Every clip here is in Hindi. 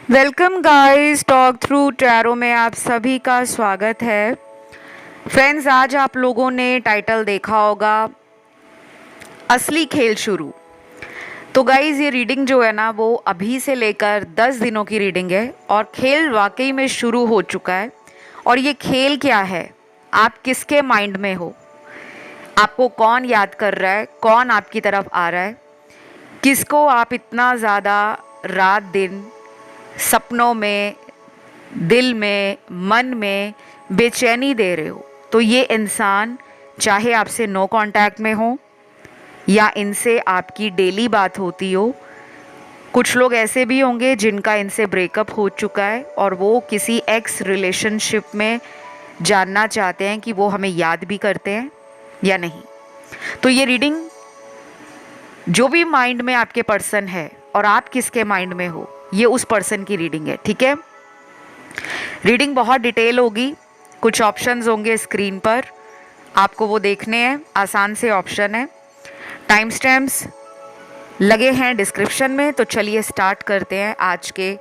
Welcome guys, talk through tarot में आप सभी का स्वागत है। फ्रेंड्स, आज आप लोगों ने टाइटल देखा होगा, असली खेल शुरू। तो गाइस, ये रीडिंग जो है ना, वो अभी से लेकर 10 दिनों की रीडिंग है और खेल वाकई में शुरू हो चुका है। और ये खेल क्या है? आप किसके माइंड में हो? आपको कौन याद कर रहा है? कौन आपकी तरफ आ रहा है? किसको आप इतना ज़्यादा रात दिन सपनों में, दिल में, मन में बेचैनी दे रहे हो? तो ये इंसान चाहे आपसे नो कांटेक्ट में हो या इनसे आपकी डेली बात होती हो। कुछ लोग ऐसे भी होंगे जिनका इनसे ब्रेकअप हो चुका है और वो किसी एक्स रिलेशनशिप में जानना चाहते हैं कि वो हमें याद भी करते हैं या नहीं। तो ये रीडिंग जो भी माइंड में आपके पर्सन है और आप किसके माइंड में हो, ये उस पर्सन की रीडिंग है। ठीक है, रीडिंग बहुत डिटेल होगी। कुछ ऑप्शंस होंगे स्क्रीन पर, आपको वो देखने हैं। आसान से ऑप्शन है, टाइम स्टैम्प्स लगे हैं डिस्क्रिप्शन में। तो चलिए स्टार्ट करते हैं आज के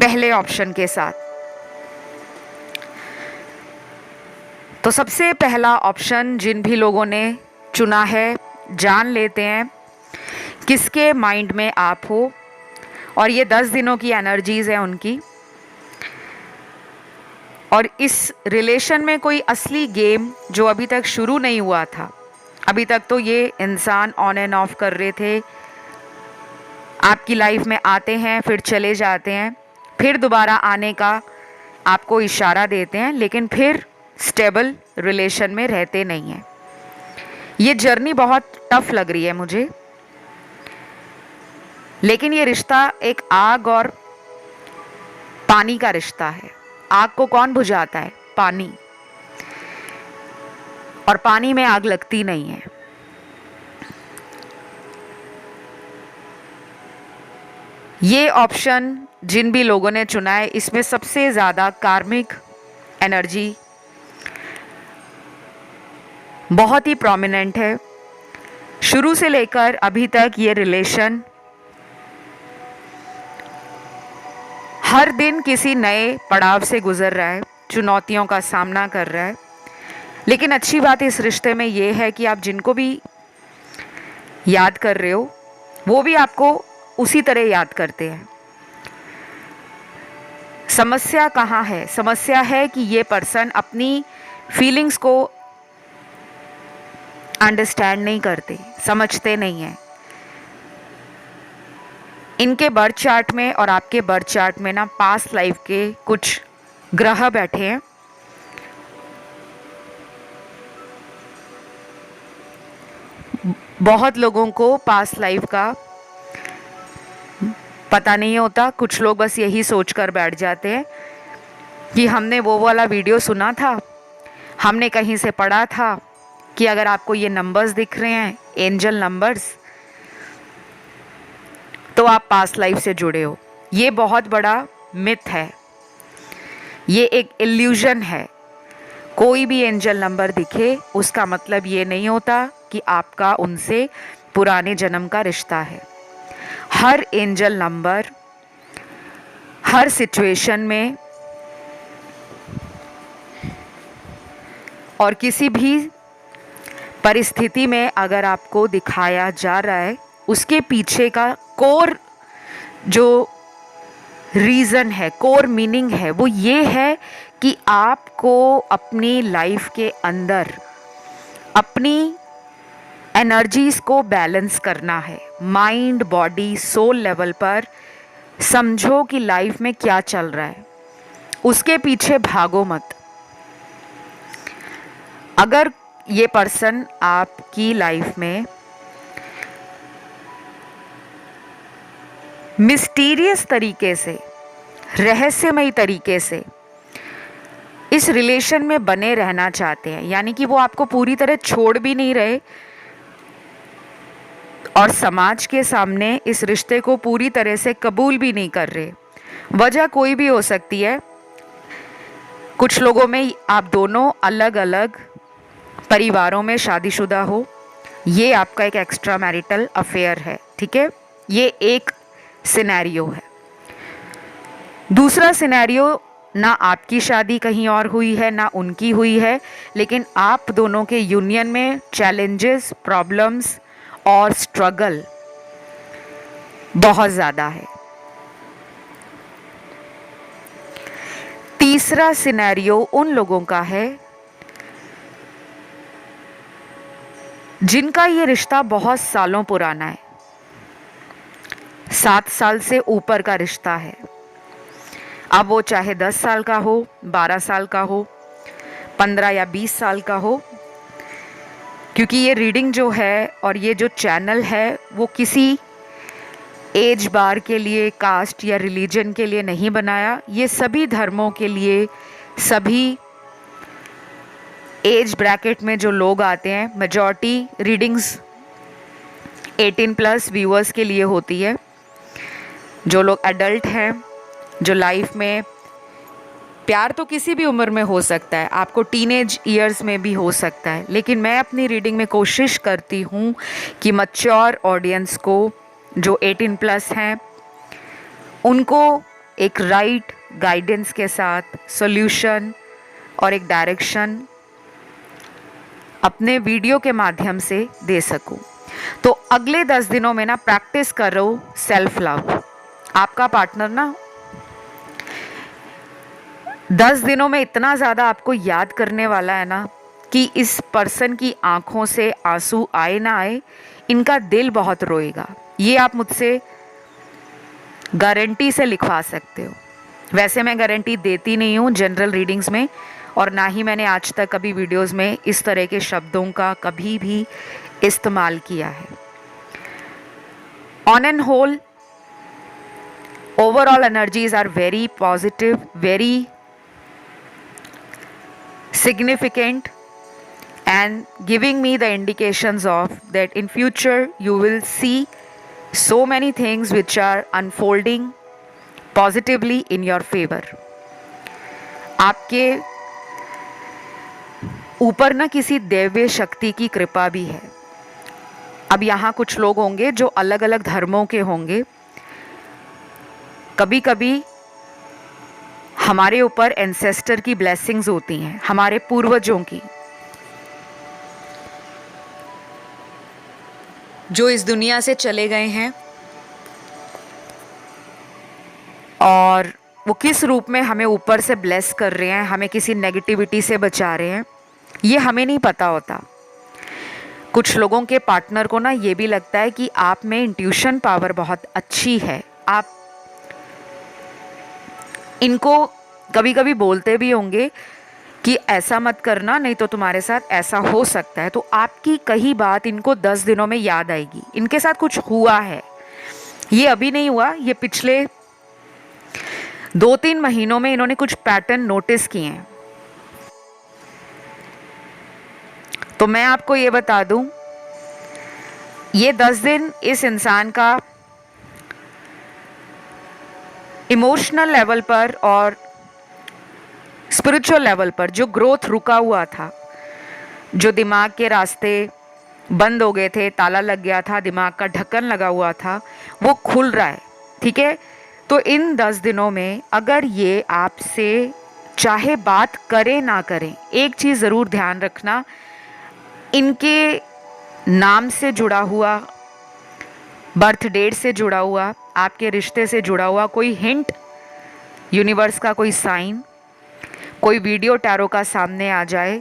पहले ऑप्शन के साथ। तो सबसे पहला ऑप्शन जिन भी लोगों ने चुना है, जान लेते हैं किसके माइंड में आप हो और ये 10 दिनों की एनर्जीज है उनकी। और इस रिलेशन में कोई असली गेम जो अभी तक शुरू नहीं हुआ था। अभी तक तो ये इंसान ऑन एंड ऑफ कर रहे थे, आपकी लाइफ में आते हैं फिर चले जाते हैं, फिर दोबारा आने का आपको इशारा देते हैं, लेकिन फिर स्टेबल रिलेशन में रहते नहीं हैं। ये जर्नी बहुत टफ लग रही है मुझे, लेकिन ये रिश्ता एक आग और पानी का रिश्ता है। आग को कौन बुझाता है? पानी। और पानी में आग लगती नहीं है। ये ऑप्शन जिन भी लोगों ने चुना है, इसमें सबसे ज़्यादा कार्मिक एनर्जी बहुत ही प्रोमिनेंट है। शुरू से लेकर अभी तक ये रिलेशन हर दिन किसी नए पड़ाव से गुजर रहा है, चुनौतियों का सामना कर रहा है। लेकिन अच्छी बात इस रिश्ते में ये है कि आप जिनको भी याद कर रहे हो, वो भी आपको उसी तरह याद करते हैं। समस्या कहाँ है? समस्या है कि ये पर्सन अपनी फीलिंग्स को अंडरस्टैंड नहीं करते, समझते नहीं हैं। इनके बर्थ चार्ट में और आपके बर्थ चार्ट में ना पास्ट लाइफ के कुछ ग्रह बैठे हैं। बहुत लोगों को पास्ट लाइफ का पता नहीं होता। कुछ लोग बस यही सोचकर बैठ जाते हैं कि हमने वो वाला वीडियो सुना था, हमने कहीं से पढ़ा था कि अगर आपको ये नंबर्स दिख रहे हैं, एंजल नंबर्स, तो आप पास्ट लाइफ से जुड़े हो। ये बहुत बड़ा मिथ है, ये एक इल्यूजन है। कोई भी एंजल नंबर दिखे उसका मतलब ये नहीं होता कि आपका उनसे पुराने जन्म का रिश्ता है। हर एंजल नंबर हर सिचुएशन में और किसी भी परिस्थिति में अगर आपको दिखाया जा रहा है, उसके पीछे का कोर जो रीज़न है, कोर मीनिंग है, वो ये है कि आपको अपनी लाइफ के अंदर अपनी एनर्जीज़ को बैलेंस करना है। माइंड, बॉडी, सोल लेवल पर समझो कि लाइफ में क्या चल रहा है, उसके पीछे भागो मत। अगर ये पर्सन आपकी लाइफ में मिस्टीरियस तरीके से, रहस्यमयी तरीके से इस रिलेशन में बने रहना चाहते हैं, यानी कि वो आपको पूरी तरह छोड़ भी नहीं रहे और समाज के सामने इस रिश्ते को पूरी तरह से कबूल भी नहीं कर रहे। वजह कोई भी हो सकती है। कुछ लोगों में आप दोनों अलग अलग परिवारों में शादीशुदा हो, ये आपका एक एक्स्ट्रा मैरिटल अफेयर है। ठीक है, ये एक सिनेरियो है। दूसरा सिनेरियो, ना आपकी शादी कहीं और हुई है ना उनकी हुई है, लेकिन आप दोनों के यूनियन में चैलेंजेस, प्रॉब्लम्स और स्ट्रगल बहुत ज़्यादा है। तीसरा सिनेरियो उन लोगों का है जिनका ये रिश्ता बहुत सालों पुराना है, 7 साल से ऊपर का रिश्ता है। अब वो चाहे 10 साल का हो, 12 साल का हो, 15 या 20 साल का हो, क्योंकि ये रीडिंग जो है और ये जो चैनल है वो किसी एज बार के लिए, कास्ट या रिलीजन के लिए नहीं बनाया। ये सभी धर्मों के लिए, सभी एज ब्रैकेट में जो लोग आते हैं, मेजॉरिटी रीडिंग्स 18+ व्यूअर्स के लिए होती है। जो लोग एडल्ट हैं, जो लाइफ में, प्यार तो किसी भी उम्र में हो सकता है, आपको टीनेज ईयर्स में भी हो सकता है, लेकिन मैं अपनी रीडिंग में कोशिश करती हूँ कि मैच्योर ऑडियंस को, जो 18+ हैं, उनको एक राइट गाइडेंस के साथ सॉल्यूशन और एक डायरेक्शन अपने वीडियो के माध्यम से दे सकूं। तो अगले 10 दिनों में ना प्रैक्टिस करो सेल्फ लव। आपका पार्टनर ना 10 दिनों में इतना ज़्यादा आपको याद करने वाला है ना कि इस पर्सन की आंखों से आंसू आए ना आए, इनका दिल बहुत रोएगा। ये आप मुझसे गारंटी से लिखवा सकते हो। वैसे मैं गारंटी देती नहीं हूँ जनरल रीडिंग्स में, और ना ही मैंने आज तक कभी वीडियोस में इस तरह के शब्दों का कभी भी इस्तेमाल किया है। On and whole overall energies are very positive, very significant, and giving me the indications of that in future you will see so many things which are unfolding positively in your favor. आपके ऊपर ना किसी दैवीय शक्ति की कृपा भी है। अब यहाँ कुछ लोग होंगे जो अलग अलग धर्मों के होंगे। कभी कभी हमारे ऊपर एंसेस्टर की ब्लेसिंग्स होती हैं, हमारे पूर्वजों की, जो इस दुनिया से चले गए हैं, और वो किस रूप में हमें ऊपर से ब्लेस कर रहे हैं, हमें किसी नेगेटिविटी से बचा रहे हैं, ये हमें नहीं पता होता। कुछ लोगों के पार्टनर को ना ये भी लगता है कि आप में इंट्यूशन पावर बहुत अच्छी है। आप इनको कभी कभी बोलते भी होंगे कि ऐसा मत करना, नहीं तो तुम्हारे साथ ऐसा हो सकता है। तो आपकी कही बात इनको 10 दिनों में याद आएगी। इनके साथ कुछ हुआ है, ये अभी नहीं हुआ, ये पिछले 2-3 महीनों में इन्होंने कुछ पैटर्न नोटिस किए हैं। तो मैं आपको ये बता दूं, ये 10 दिन इस इंसान का इमोशनल लेवल पर और स्पिरिचुअल लेवल पर जो ग्रोथ रुका हुआ था, जो दिमाग के रास्ते बंद हो गए थे, ताला लग गया था, दिमाग का ढक्कन लगा हुआ था, वो खुल रहा है। ठीक है, तो इन 10 दिनों में अगर ये आपसे चाहे बात करें ना करें, एक चीज़ ज़रूर ध्यान रखना, इनके नाम से जुड़ा हुआ, बर्थ डेट से जुड़ा हुआ, आपके रिश्ते से जुड़ा हुआ कोई हिंट, यूनिवर्स का कोई साइन, कोई वीडियो टैरो का सामने आ जाए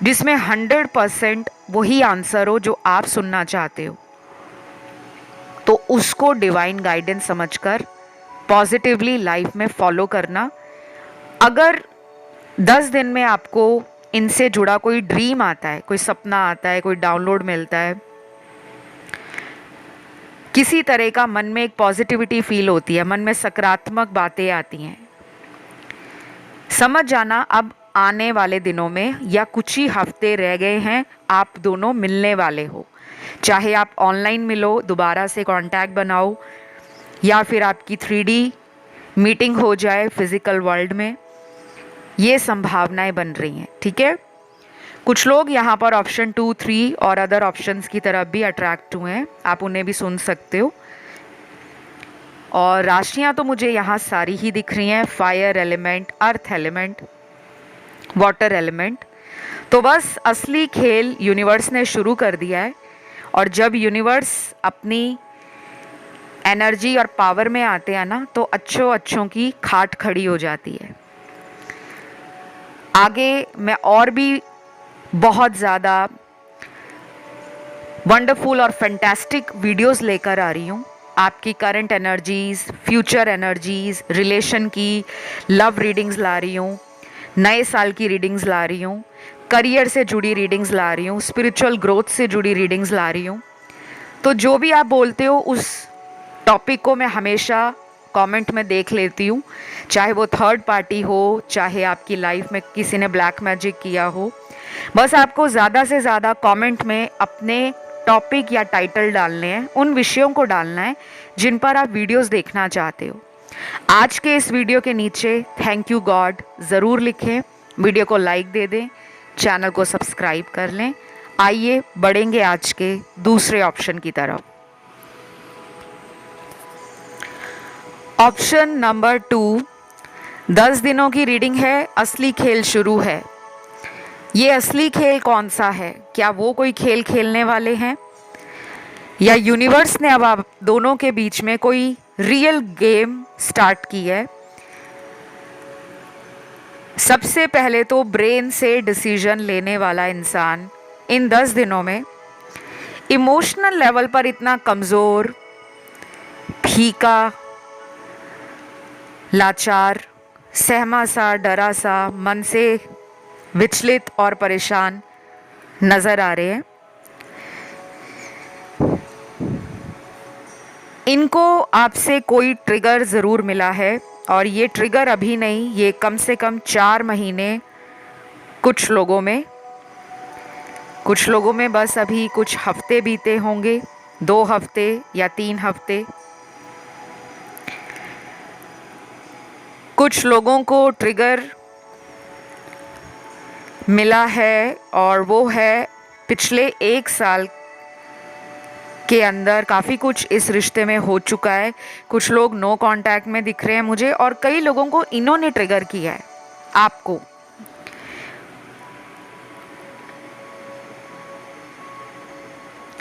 जिसमें 100% वही आंसर हो जो आप सुनना चाहते हो, तो उसको डिवाइन गाइडेंस समझकर पॉजिटिवली लाइफ में फॉलो करना। अगर 10 दिन में आपको इनसे जुड़ा कोई ड्रीम आता है, कोई सपना आता है, कोई डाउनलोड मिलता है, किसी तरह का मन में एक पॉजिटिविटी फील होती है, मन में सकारात्मक बातें आती हैं, समझ जाना अब आने वाले दिनों में या कुछ ही हफ्ते रह गए हैं, आप दोनों मिलने वाले हो। चाहे आप ऑनलाइन मिलो, दोबारा से कांटेक्ट बनाओ, या फिर आपकी 3D मीटिंग हो जाए फिजिकल वर्ल्ड में, ये संभावनाएं बन रही हैं। ठीक है, कुछ लोग यहाँ पर ऑप्शन 2, 3 और अदर ऑप्शंस की तरफ भी अट्रैक्ट हुए हैं, आप उन्हें भी सुन सकते हो। और राशियां तो मुझे यहाँ सारी ही दिख रही हैं, fire element, earth element, water element. तो बस असली खेल यूनिवर्स ने शुरू कर दिया है, और जब यूनिवर्स अपनी एनर्जी और पावर में आते हैं ना, तो अच्छों की खाट खड़ी हो जाती है। आगे मैं और भी बहुत ज़्यादा वंडरफुल और फैंटास्टिक वीडियोस लेकर आ रही हूँ। आपकी current energies, future energies, relation की लव रीडिंग्स ला रही हूँ, नए साल की रीडिंग्स ला रही हूँ, करियर से जुड़ी रीडिंग्स ला रही हूँ, स्पिरिचुअल ग्रोथ से जुड़ी रीडिंग्स ला रही हूँ। तो जो भी आप बोलते हो उस टॉपिक को मैं हमेशा कमेंट में देख लेती हूँ, चाहे वो थर्ड पार्टी हो, चाहे आपकी लाइफ में किसी ने ब्लैक मैजिक किया हो। बस आपको ज़्यादा से ज़्यादा कमेंट में अपने टॉपिक या टाइटल डालने हैं, उन विषयों को डालना है जिन पर आप वीडियोस देखना चाहते हो। आज के इस वीडियो के नीचे थैंक यू गॉड ज़रूर लिखें, वीडियो को लाइक दे दें, चैनल को सब्सक्राइब कर लें। आइए बढ़ेंगे आज के दूसरे ऑप्शन की तरफ। ऑप्शन नंबर 2, 10 दिनों की रीडिंग है, असली खेल शुरू है। ये असली खेल कौन सा है? क्या वो कोई खेल खेलने वाले हैं, या यूनिवर्स ने अब आप दोनों के बीच में कोई रियल गेम स्टार्ट की है? सबसे पहले तो ब्रेन से डिसीजन लेने वाला इंसान इन 10 दिनों में इमोशनल लेवल पर इतना कमज़ोर, फीका, लाचार, सहमा सा, डरा सा, मन से विचलित और परेशान नज़र आ रहे हैं। इनको आपसे कोई ट्रिगर ज़रूर मिला है, और ये ट्रिगर अभी नहीं, ये कम से कम 4 महीने कुछ लोगों में बस अभी कुछ हफ्ते बीते होंगे, 2 हफ्ते या 3 हफ्ते। कुछ लोगों को ट्रिगर मिला है, और वो है पिछले 1 साल के अंदर काफ़ी कुछ इस रिश्ते में हो चुका है। कुछ लोग नो कांटेक्ट में दिख रहे हैं मुझे, और कई लोगों को इन्होंने ट्रिगर किया है आपको।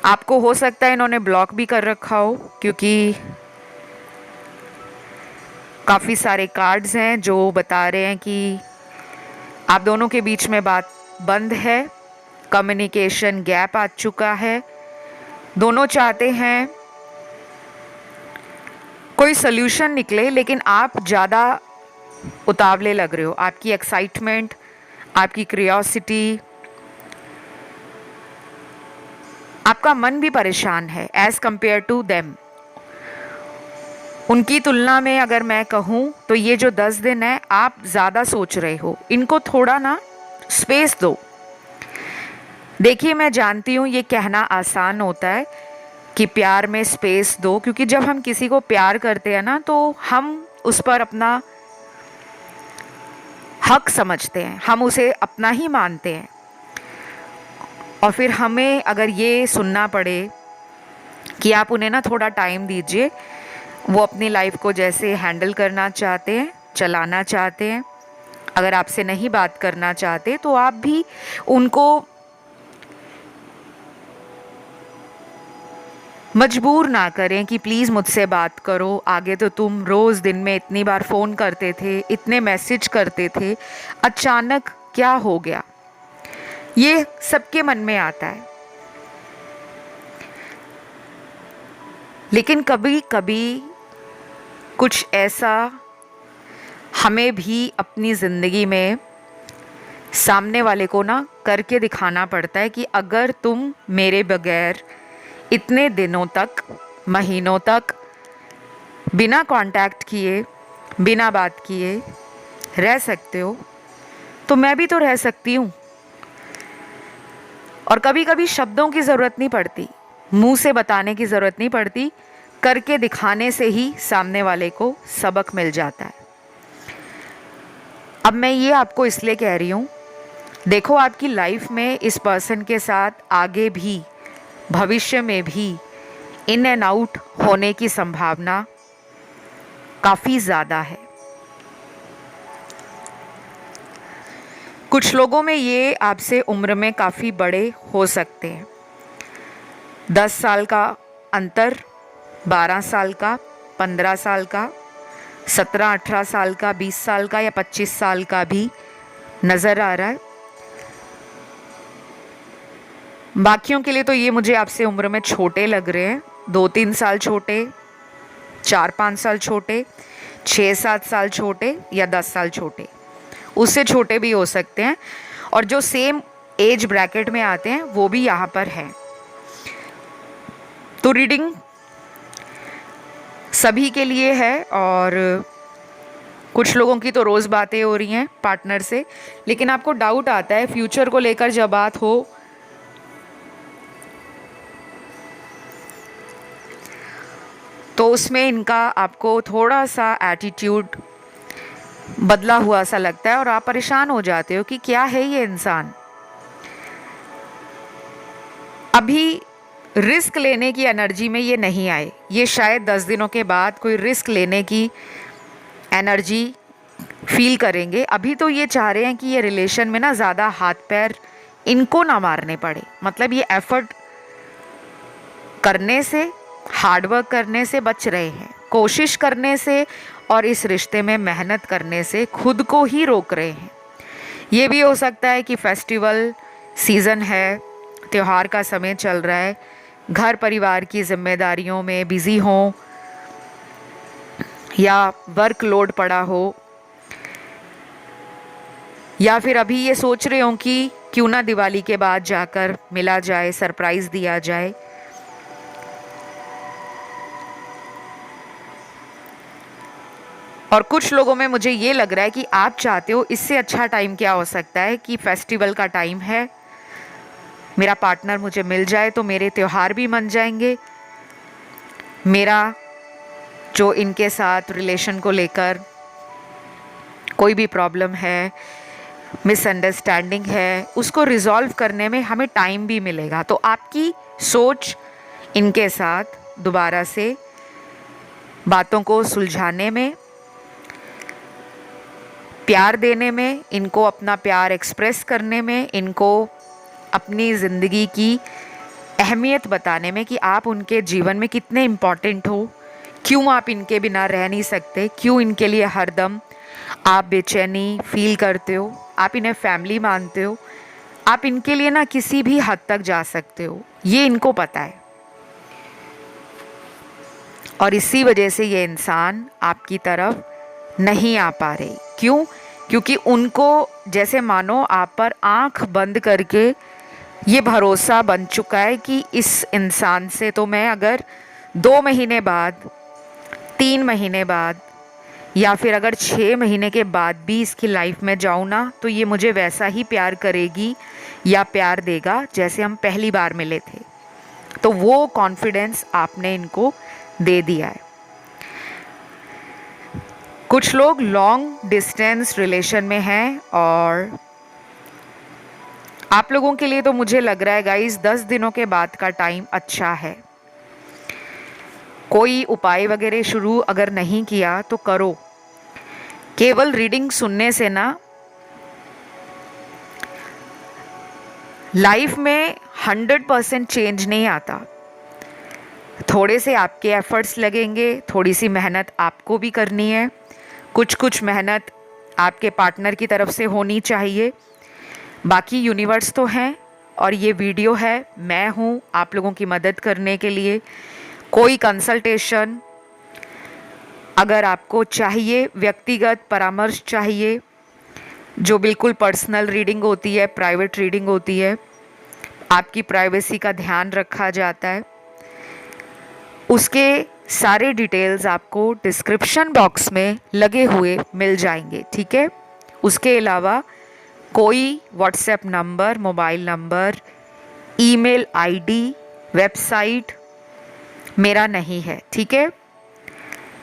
आपको हो सकता है इन्होंने ब्लॉक भी कर रखा हो, क्योंकि काफ़ी सारे कार्ड्स हैं जो बता रहे हैं कि आप दोनों के बीच में बात बंद है, कम्युनिकेशन गैप आ चुका है। दोनों चाहते हैं कोई सल्यूशन निकले, लेकिन आप ज़्यादा उतावले लग रहे हो। आपकी एक्साइटमेंट, आपकी क्यूरियोसिटी, आपका मन भी परेशान है एज़ कंपेयर टू देम। उनकी तुलना में अगर मैं कहूँ तो ये जो 10 दिन है आप ज़्यादा सोच रहे हो, इनको थोड़ा ना स्पेस दो। देखिए, मैं जानती हूँ ये कहना आसान होता है कि प्यार में स्पेस दो, क्योंकि जब हम किसी को प्यार करते हैं ना, तो हम उस पर अपना हक समझते हैं, हम उसे अपना ही मानते हैं। और फिर हमें अगर ये सुनना पड़े कि आप उन्हें ना थोड़ा टाइम दीजिए, वो अपनी लाइफ को जैसे हैंडल करना चाहते हैं, चलाना चाहते हैं, अगर आपसे नहीं बात करना चाहते तो आप भी उनको मजबूर ना करें कि प्लीज़ मुझसे बात करो। आगे तो तुम रोज़ दिन में इतनी बार फ़ोन करते थे, इतने मैसेज करते थे, अचानक क्या हो गया? ये सबके मन में आता है। लेकिन कभी कभी कुछ ऐसा हमें भी अपनी ज़िंदगी में सामने वाले को ना करके दिखाना पड़ता है कि अगर तुम मेरे बगैर इतने दिनों तक, महीनों तक बिना कांटेक्ट किए, बिना बात किए रह सकते हो, तो मैं भी तो रह सकती हूँ। और कभी कभी शब्दों की ज़रूरत नहीं पड़ती, मुंह से बताने की ज़रूरत नहीं पड़ती, करके दिखाने से ही सामने वाले को सबक मिल जाता है। अब मैं ये आपको इसलिए कह रही हूँ, देखो आपकी लाइफ में इस पर्सन के साथ आगे भी, भविष्य में भी इन एंड आउट होने की संभावना काफ़ी ज़्यादा है। कुछ लोगों में ये आपसे उम्र में काफ़ी बड़े हो सकते हैं। 10 साल का अंतर, 12 साल का, 15 साल का, 17-18 साल का, 20 साल का या 25 साल का भी नज़र आ रहा है। बाकियों के लिए तो ये मुझे आपसे उम्र में छोटे लग रहे हैं। 2-3 साल छोटे, 4-5 साल छोटे, 6-7 साल छोटे या 10 साल छोटे, उससे छोटे भी हो सकते हैं। और जो सेम एज ब्रैकेट में आते हैं वो भी यहाँ पर हैं। तो रीडिंग सभी के लिए है और कुछ लोगों की तो रोज़ बातें हो रही हैं पार्टनर से, लेकिन आपको डाउट आता है फ्यूचर को लेकर जब बात हो तो उसमें इनका आपको थोड़ा सा एटीट्यूड बदला हुआ सा लगता है और आप परेशान हो जाते हो कि क्या है ये इंसान। अभी रिस्क लेने की एनर्जी में ये नहीं आए, ये शायद 10 दिनों के बाद कोई रिस्क लेने की एनर्जी फील करेंगे। अभी तो ये चाह रहे हैं कि ये रिलेशन में ना ज़्यादा हाथ पैर इनको ना मारने पड़े, मतलब ये एफर्ट करने से, हार्डवर्क करने से बच रहे हैं, कोशिश करने से और इस रिश्ते में मेहनत करने से खुद को ही रोक रहे हैं। ये भी हो सकता है कि फेस्टिवल सीज़न है, त्यौहार का समय चल रहा है, घर परिवार की जिम्मेदारियों में बिज़ी हों या वर्कलोड पड़ा हो, या फिर अभी ये सोच रहे हों कि क्यों ना दिवाली के बाद जाकर मिला जाए, सरप्राइज़ दिया जाए। और कुछ लोगों में मुझे ये लग रहा है कि आप चाहते हो इससे अच्छा टाइम क्या हो सकता है कि फेस्टिवल का टाइम है, मेरा पार्टनर मुझे मिल जाए तो मेरे त्यौहार भी मन जाएंगे, मेरा जो इनके साथ रिलेशन को लेकर कोई भी प्रॉब्लम है, मिसअंडरस्टैंडिंग है, उसको रिजॉल्व करने में हमें टाइम भी मिलेगा। तो आपकी सोच इनके साथ दोबारा से बातों को सुलझाने में, प्यार देने में, इनको अपना प्यार एक्सप्रेस करने में, इनको अपनी ज़िंदगी की अहमियत बताने में कि आप उनके जीवन में कितने इम्पॉर्टेंट हो, क्यों आप इनके बिना रह नहीं सकते, क्यों इनके लिए हरदम आप बेचैनी फील करते हो, आप इन्हें फैमिली मानते हो, आप इनके लिए ना किसी भी हद तक जा सकते हो, ये इनको पता है। और इसी वजह से ये इंसान आपकी तरफ नहीं आ पा रहे। क्यों? क्योंकि उनको जैसे मानो आप पर आंख बंद करके ये भरोसा बन चुका है कि इस इंसान से तो मैं अगर 2 महीने बाद, 3 महीने बाद या फिर अगर 6 महीने के बाद भी इसकी लाइफ में जाऊँ ना, तो ये मुझे वैसा ही प्यार करेगी या प्यार देगा जैसे हम पहली बार मिले थे। तो वो कॉन्फिडेंस आपने इनको दे दिया है। कुछ लोग लॉन्ग डिस्टेंस रिलेशन में हैं और आप लोगों के लिए तो मुझे लग रहा है गाइस 10 दिनों के बाद का टाइम अच्छा है। कोई उपाय वगैरह शुरू अगर नहीं किया तो करो। केवल रीडिंग सुनने से ना लाइफ में 100% चेंज नहीं आता। थोड़े से आपके एफर्ट्स लगेंगे, थोड़ी सी मेहनत आपको भी करनी है, कुछ मेहनत आपके पार्टनर की तरफ से होनी चाहिए। बाकी यूनिवर्स तो हैं और ये वीडियो है, मैं हूँ आप लोगों की मदद करने के लिए। कोई कंसल्टेशन अगर आपको चाहिए, व्यक्तिगत परामर्श चाहिए, जो बिल्कुल पर्सनल रीडिंग होती है, प्राइवेट रीडिंग होती है, आपकी प्राइवेसी का ध्यान रखा जाता है, उसके सारे डिटेल्स आपको डिस्क्रिप्शन बॉक्स में लगे हुए मिल जाएंगे, ठीक है। उसके अलावा कोई WhatsApp number, mobile number, email ID, website मेरा नहीं है, ठीक है।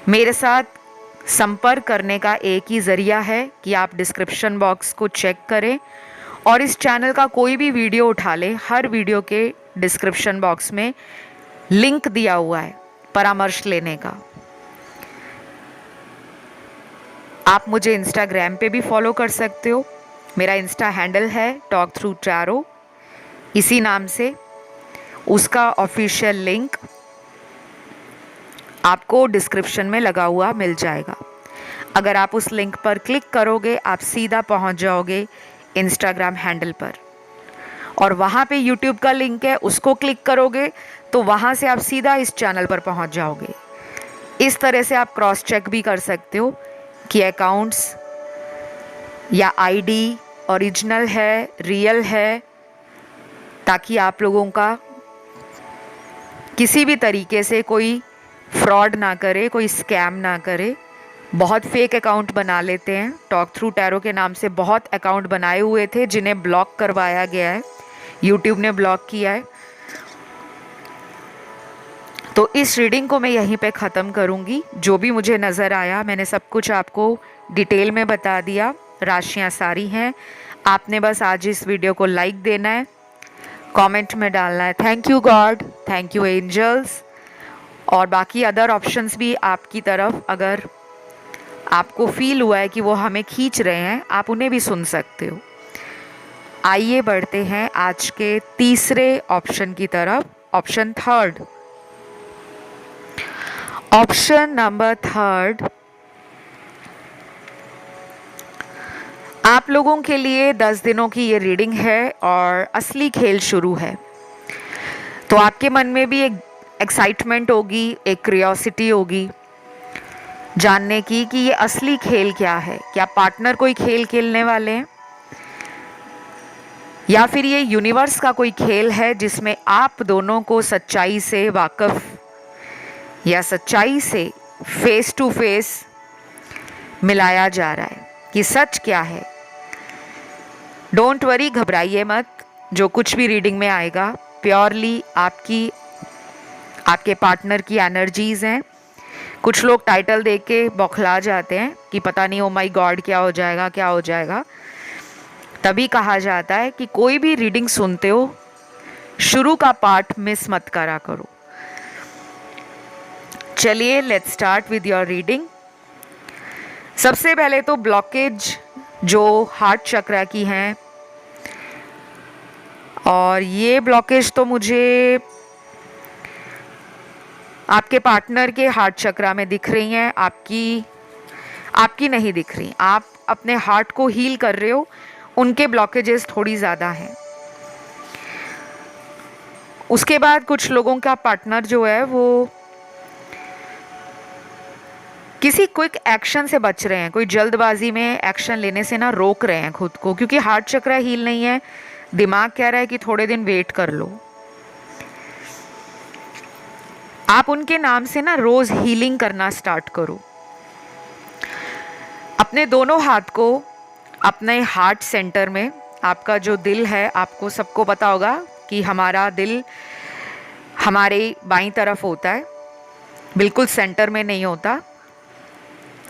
मेरे साथ संपर्क करने का एक ही ज़रिया है कि आप डिस्क्रिप्शन बॉक्स को चेक करें और इस चैनल का कोई भी वीडियो उठा लें। हर वीडियो के डिस्क्रिप्शन बॉक्स में लिंक दिया हुआ है परामर्श लेने का। आप मुझे इंस्टाग्राम पे भी फॉलो कर सकते हो। मेरा इंस्टा हैंडल है टॉक थ्रू टैरो, इसी नाम से। उसका ऑफिशियल लिंक आपको डिस्क्रिप्शन में लगा हुआ मिल जाएगा। अगर आप उस लिंक पर क्लिक करोगे आप सीधा पहुंच जाओगे इंस्टाग्राम हैंडल पर, और वहाँ पे यूट्यूब का लिंक है, उसको क्लिक करोगे तो वहाँ से आप सीधा इस चैनल पर पहुँच जाओगे। इस तरह से आप क्रॉस चेक भी कर सकते हो कि अकाउंट्स या आईडी ओरिजिनल है, रियल है, ताकि आप लोगों का किसी भी तरीके से कोई फ्रॉड ना करे, कोई स्कैम ना करे। बहुत फेक अकाउंट बना लेते हैं। टॉक थ्रू टैरो के नाम से बहुत अकाउंट बनाए हुए थे जिन्हें ब्लॉक करवाया गया है, यूट्यूब ने ब्लॉक किया है। तो इस रीडिंग को मैं यहीं पे ख़त्म करूँगी। जो भी मुझे नज़र आया मैंने सब कुछ आपको डिटेल में बता दिया। राशियाँ सारी हैं, आपने बस आज इस वीडियो को लाइक देना है, कमेंट में डालना है thank you God, thank you angels, और बाकी अदर ऑप्शंस भी आपकी तरफ अगर आपको फील हुआ है कि वो हमें खींच रहे हैं, आप उन्हें भी सुन सकते हो। आइए बढ़ते हैं आज के तीसरे ऑप्शन की तरफ, option third. Option number third आप लोगों के लिए 10 दिनों की ये रीडिंग है और असली खेल शुरू है। तो आपके मन में भी एक एक्साइटमेंट होगी, एक क्यूरियोसिटी होगी जानने की कि ये असली खेल क्या है। क्या पार्टनर कोई खेल खेलने वाले हैं, या फिर ये यूनिवर्स का कोई खेल है जिसमें आप दोनों को सच्चाई से वाकिफ या सच्चाई से फेस टू फेस मिलाया जा रहा है कि सच क्या है। डोंट वरी, घबराइए मत। जो कुछ भी रीडिंग में आएगा प्योरली आपके पार्टनर की एनर्जीज हैं। कुछ लोग टाइटल देख के बौखला जाते हैं कि पता नहीं ओ माय गॉड क्या हो जाएगा, क्या हो जाएगा। तभी कहा जाता है कि कोई भी रीडिंग सुनते हो शुरू का पार्ट मिस मत करा करो। चलिए let's start with your reading. सबसे पहले तो ब्लॉकेज जो हार्ट चक्रा की हैं, और ये ब्लॉकेज तो मुझे आपके पार्टनर के हार्ट चक्रा में दिख रही हैं, आपकी नहीं दिख रही। आप अपने हार्ट को हील कर रहे हो, उनके ब्लॉकेजेस थोड़ी ज़्यादा हैं। उसके बाद कुछ लोगों का पार्टनर जो है वो किसी क्विक एक्शन से बच रहे हैं, कोई जल्दबाजी में एक्शन लेने से ना रोक रहे हैं खुद को, क्योंकि हार्ट चक्रा हील नहीं है। दिमाग कह रहा है कि थोड़े दिन वेट कर लो। आप उनके नाम से ना रोज हीलिंग करना स्टार्ट करो। अपने दोनों हाथ को अपने हार्ट सेंटर में, आपका जो दिल है, आपको सबको पता होगा कि हमारा दिल हमारे बाईं तरफ होता है, बिल्कुल सेंटर में नहीं होता।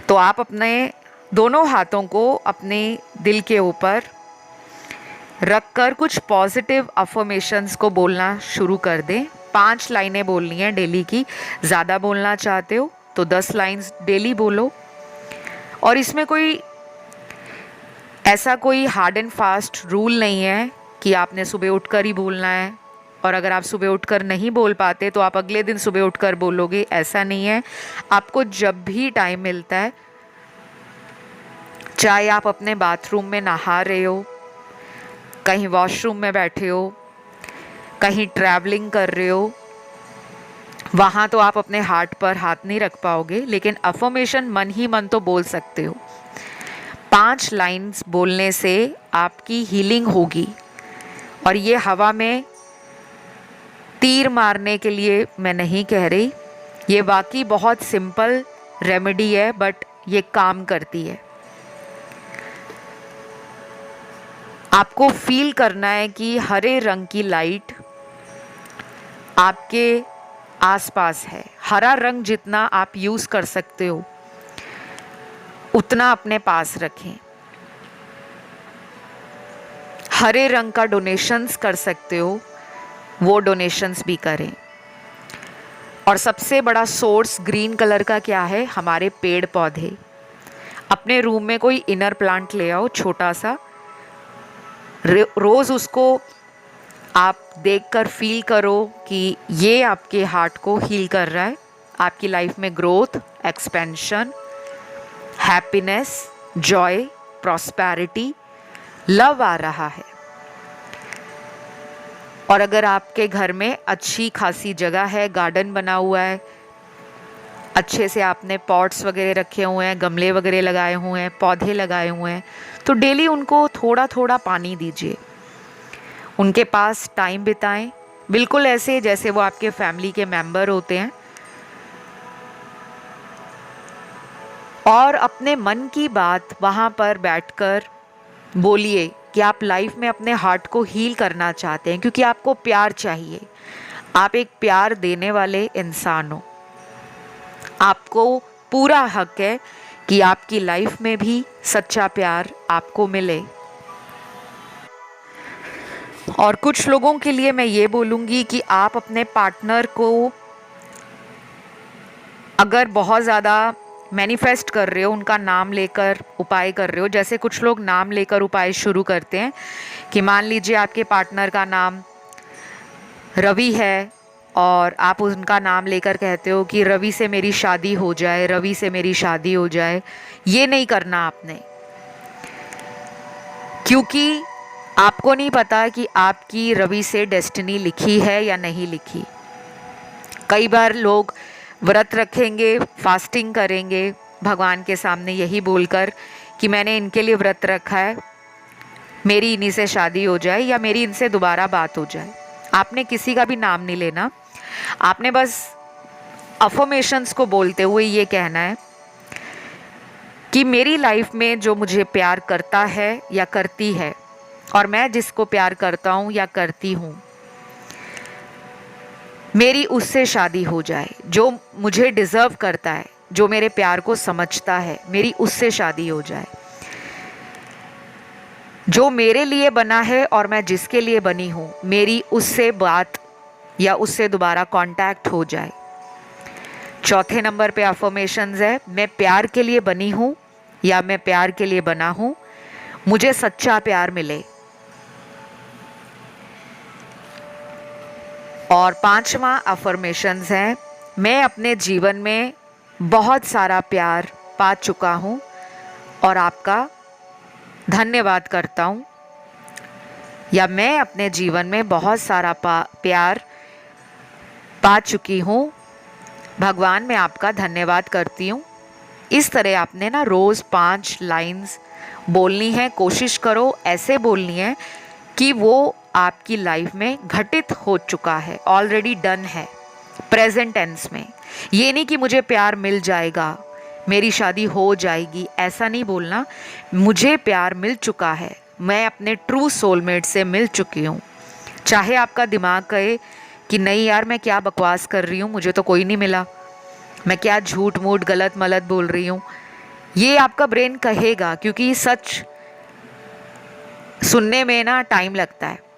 तो आप अपने दोनों हाथों को अपने दिल के ऊपर रखकर कुछ पॉजिटिव अफर्मेशंस को बोलना शुरू कर दें। 5 लाइनें बोलनी है डेली की। ज़्यादा बोलना चाहते हो तो 10 लाइन्स डेली बोलो। और इसमें ऐसा कोई हार्ड एंड फास्ट रूल नहीं है कि आपने सुबह उठकर ही बोलना है, और अगर आप सुबह उठकर नहीं बोल पाते तो आप अगले दिन सुबह उठकर बोलोगे, ऐसा नहीं है। आपको जब भी टाइम मिलता है, चाहे आप अपने बाथरूम में नहा रहे हो, कहीं वॉशरूम में बैठे हो, कहीं ट्रैवलिंग कर रहे हो, वहाँ तो आप अपने हार्ट पर हाथ नहीं रख पाओगे, लेकिन अफर्मेशन मन ही मन तो बोल सकते हो। 5 लाइन्स बोलने से आपकी हीलिंग होगी। और ये हवा में तीर मारने के लिए मैं नहीं कह रही, ये वाकई बहुत सिंपल रेमेडी है, बट ये काम करती है। आपको फील करना है कि हरे रंग की लाइट आपके आसपास है। हरा रंग जितना आप यूज़ कर सकते हो उतना अपने पास रखें। हरे रंग का डोनेशंस कर सकते हो, वो डोनेशंस भी करें। और सबसे बड़ा सोर्स ग्रीन कलर का क्या है? हमारे पेड़ पौधे। अपने रूम में कोई इनर प्लांट ले आओ छोटा सा, रोज़ उसको आप देखकर फील करो कि ये आपके हार्ट को हील कर रहा है, आपकी लाइफ में growth, expansion, happiness, joy, prosperity, love आ रहा है। और अगर आपके घर में अच्छी खासी जगह है, गार्डन बना हुआ है, अच्छे से आपने पॉट्स वगैरह रखे हुए हैं, गमले वगैरह लगाए हुए हैं, पौधे लगाए हुए हैं, तो डेली उनको थोड़ा थोड़ा पानी दीजिए, उनके पास टाइम बिताएं, बिल्कुल ऐसे जैसे वो आपके फैमिली के मेंबर होते हैं। और अपने मन की बात वहाँ पर बैठकर बोलिए कि आप लाइफ में अपने हार्ट को हील करना चाहते हैं, क्योंकि आपको प्यार चाहिए। आप एक प्यार देने वाले इंसान हो, आपको पूरा हक है कि आपकी लाइफ में भी सच्चा प्यार आपको मिले। और कुछ लोगों के लिए मैं ये बोलूँगी कि आप अपने पार्टनर को अगर बहुत ज़्यादा मैनिफेस्ट कर रहे हो, उनका नाम लेकर उपाय कर रहे हो, जैसे कुछ लोग नाम लेकर उपाय शुरू करते हैं कि मान लीजिए आपके पार्टनर का नाम रवि है और आप उनका नाम लेकर कहते हो कि रवि से मेरी शादी हो जाए, रवि से मेरी शादी हो जाए। ये नहीं करना आपने, क्योंकि आपको नहीं पता कि आपकी रवि से डेस्टिनी लिखी है या नहीं लिखी। कई बार लोग व्रत रखेंगे, फास्टिंग करेंगे भगवान के सामने यही बोलकर कि मैंने इनके लिए व्रत रखा है, मेरी इन्हीं से शादी हो जाए या मेरी इनसे दोबारा बात हो जाए। आपने किसी का भी नाम नहीं लेना, आपने बस अफर्मेशंस को बोलते हुए ये कहना है कि मेरी लाइफ में जो मुझे प्यार करता है या करती है, और मैं जिसको प्यार करता हूँ या करती हूँ, मेरी उससे शादी हो जाए। जो मुझे डिज़र्व करता है, जो मेरे प्यार को समझता है, मेरी उससे शादी हो जाए। जो मेरे लिए बना है और मैं जिसके लिए बनी हूँ, मेरी उससे बात या उससे दोबारा कांटेक्ट हो जाए। चौथे नंबर पे अफर्मेशंस है, मैं प्यार के लिए बनी हूँ या मैं प्यार के लिए बना हूँ, मुझे सच्चा प्यार मिले। और पांचवा अफर्मेशंस है, मैं अपने जीवन में बहुत सारा प्यार पा चुका हूँ और आपका धन्यवाद करता हूँ, या मैं अपने जीवन में बहुत सारा प्यार पा चुकी हूँ, भगवान मैं आपका धन्यवाद करती हूँ। इस तरह आपने ना रोज़ 5 लाइंस बोलनी है। कोशिश करो ऐसे बोलनी है कि वो आपकी लाइफ में घटित हो चुका है, ऑलरेडी डन है, प्रेजेंट टेंस में। ये नहीं कि मुझे प्यार मिल जाएगा, मेरी शादी हो जाएगी, ऐसा नहीं बोलना। मुझे प्यार मिल चुका है, मैं अपने ट्रू सोलमेट से मिल चुकी हूँ। चाहे आपका दिमाग कहे कि नहीं यार मैं क्या बकवास कर रही हूँ, मुझे तो कोई नहीं मिला, मैं क्या झूठ मूठ गलत मलत बोल रही हूँ, ये आपका ब्रेन कहेगा, क्योंकि सच सुनने में ना टाइम लगता है।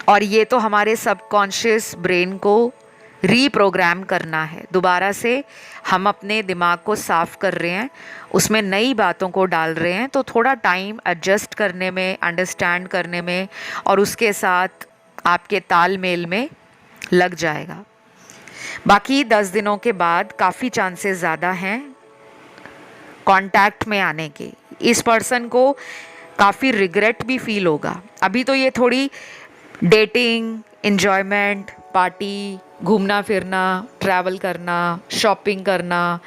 और ये तो हमारे सबकॉन्शियस ब्रेन को रीप्रोग्राम करना है, दोबारा से हम अपने दिमाग को साफ कर रहे हैं, उसमें नई बातों को डाल रहे हैं। तो थोड़ा टाइम एडजस्ट करने में, अंडरस्टैंड करने में और उसके साथ आपके तालमेल में लग जाएगा। बाकी 10 दिनों के बाद काफ़ी चांसेस ज़्यादा हैं कांटेक्ट में आने के। इस पर्सन को काफ़ी रिग्रेट भी फील होगा। अभी तो ये थोड़ी डेटिंग, एन्जॉयमेंट, पार्टी, घूमना फिरना, ट्रैवल करना, शॉपिंग करना,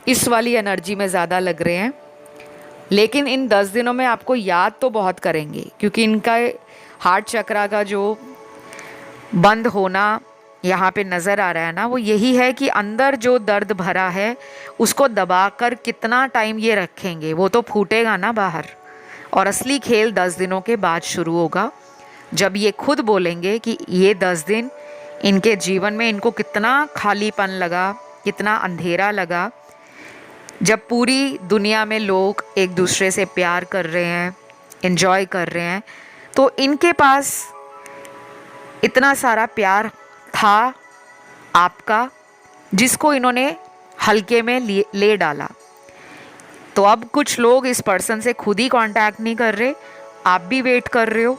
इस वाली एनर्जी में ज़्यादा लग रहे हैं। लेकिन इन 10 दिनों में आपको याद तो बहुत करेंगे, क्योंकि इनका हार्ट चक्रा का जो बंद होना यहाँ पे नज़र आ रहा है ना, वो यही है कि अंदर जो दर्द भरा है उसको दबाकर कितना टाइम ये रखेंगे, वो तो फूटेगा ना बाहर। और असली खेल 10 दिनों के बाद शुरू होगा, जब ये खुद बोलेंगे कि ये 10 दिन इनके जीवन में इनको कितना खालीपन लगा, कितना अंधेरा लगा। जब पूरी दुनिया में लोग एक दूसरे से प्यार कर रहे हैं, एंजॉय कर रहे हैं, तो इनके पास इतना सारा प्यार था आपका, जिसको इन्होंने हल्के में ले डाला। तो अब कुछ लोग इस पर्सन से खुद ही कांटेक्ट नहीं कर रहे, आप भी वेट कर रहे हो,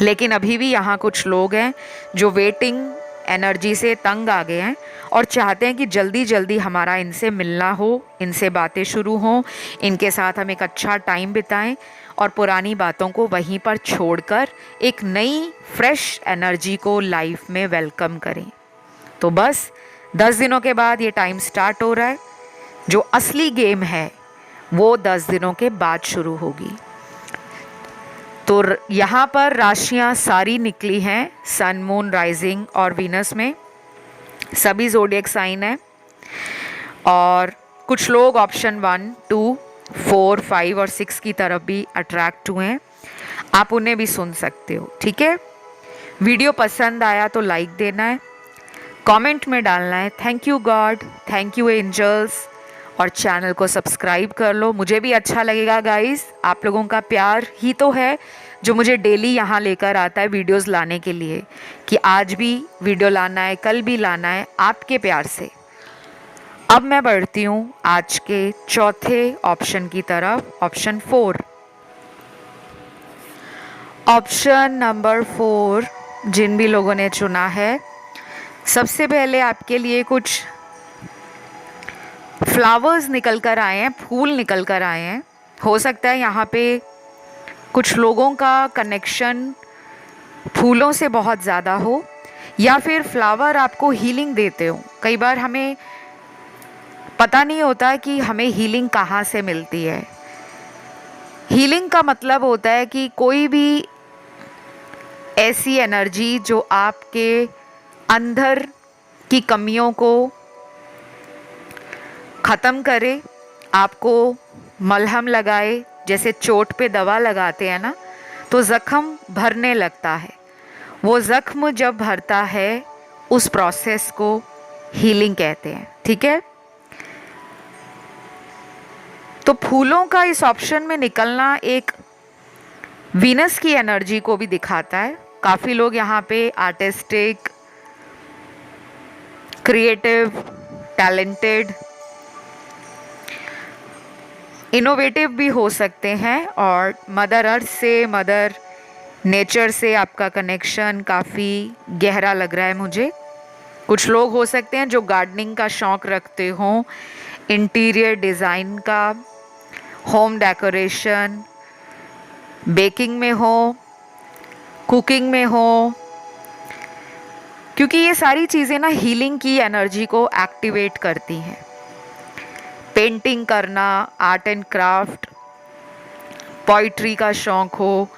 लेकिन अभी भी यहाँ कुछ लोग हैं जो वेटिंग एनर्जी से तंग आ गए हैं और चाहते हैं कि जल्दी जल्दी हमारा इनसे मिलना हो, इनसे बातें शुरू हों, इनके साथ हम एक अच्छा टाइम बिताएं और पुरानी बातों को वहीं पर छोड़कर एक नई फ्रेश एनर्जी को लाइफ में वेलकम करें। तो बस 10 दिनों के बाद ये टाइम स्टार्ट हो रहा है। जो असली गेम है वो 10 दिनों के बाद शुरू होगी। तो यहाँ पर राशियाँ सारी निकली हैं, सन, मून, राइजिंग और वीनस में, सभी ज़ोडिएक साइन है। और कुछ लोग ऑप्शन 1, 2, 4, 5 और 6 की तरफ भी अट्रैक्ट हुए हैं, आप उन्हें भी सुन सकते हो। ठीक है, वीडियो पसंद आया तो लाइक देना है, कमेंट में डालना है thank you God, thank you angels, और चैनल को सब्सक्राइब कर लो। मुझे भी अच्छा लगेगा गाइस, आप लोगों का प्यार ही तो है जो मुझे डेली यहाँ लेकर आता है वीडियोस लाने के लिए, कि आज भी वीडियो लाना है, कल भी लाना है, आपके प्यार से। अब मैं बढ़ती हूँ आज के चौथे ऑप्शन की तरफ, ऑप्शन 4। ऑप्शन नंबर 4 जिन भी लोगों ने चुना है, सबसे पहले आपके लिए कुछ फ्लावर्स निकल कर आए हैं, फूल निकल कर आए हैं। हो सकता है यहाँ पे कुछ लोगों का कनेक्शन फूलों से बहुत ज़्यादा हो, या फिर फ्लावर आपको हीलिंग देते हो। कई बार हमें पता नहीं होता कि हमें हीलिंग कहाँ से मिलती है। हीलिंग का मतलब होता है कि कोई भी ऐसी एनर्जी जो आपके अंदर की कमियों को ख़त्म करे, आपको मलहम लगाए, जैसे चोट पे दवा लगाते हैं ना, तो ज़ख्म भरने लगता है। वो ज़ख्म जब भरता है उस प्रोसेस को हीलिंग कहते हैं। ठीक है, तो फूलों का इस ऑप्शन में निकलना एक वीनस की एनर्जी को भी दिखाता है। काफ़ी लोग यहाँ पे आर्टिस्टिक, क्रिएटिव, टैलेंटेड, इनोवेटिव भी हो सकते हैं, और मदर अर्थ से, मदर नेचर से आपका कनेक्शन काफ़ी गहरा लग रहा है मुझे। कुछ लोग हो सकते हैं जो गार्डनिंग का शौक़ रखते हों, इंटीरियर डिज़ाइन का, होम डेकोरेशन, बेकिंग में हो, कुकिंग में हो, क्योंकि ये सारी चीज़ें ना हीलिंग की एनर्जी को एक्टिवेट करती हैं। पेंटिंग करना, आर्ट एंड क्राफ्ट, पोइट्री का शौक़ हो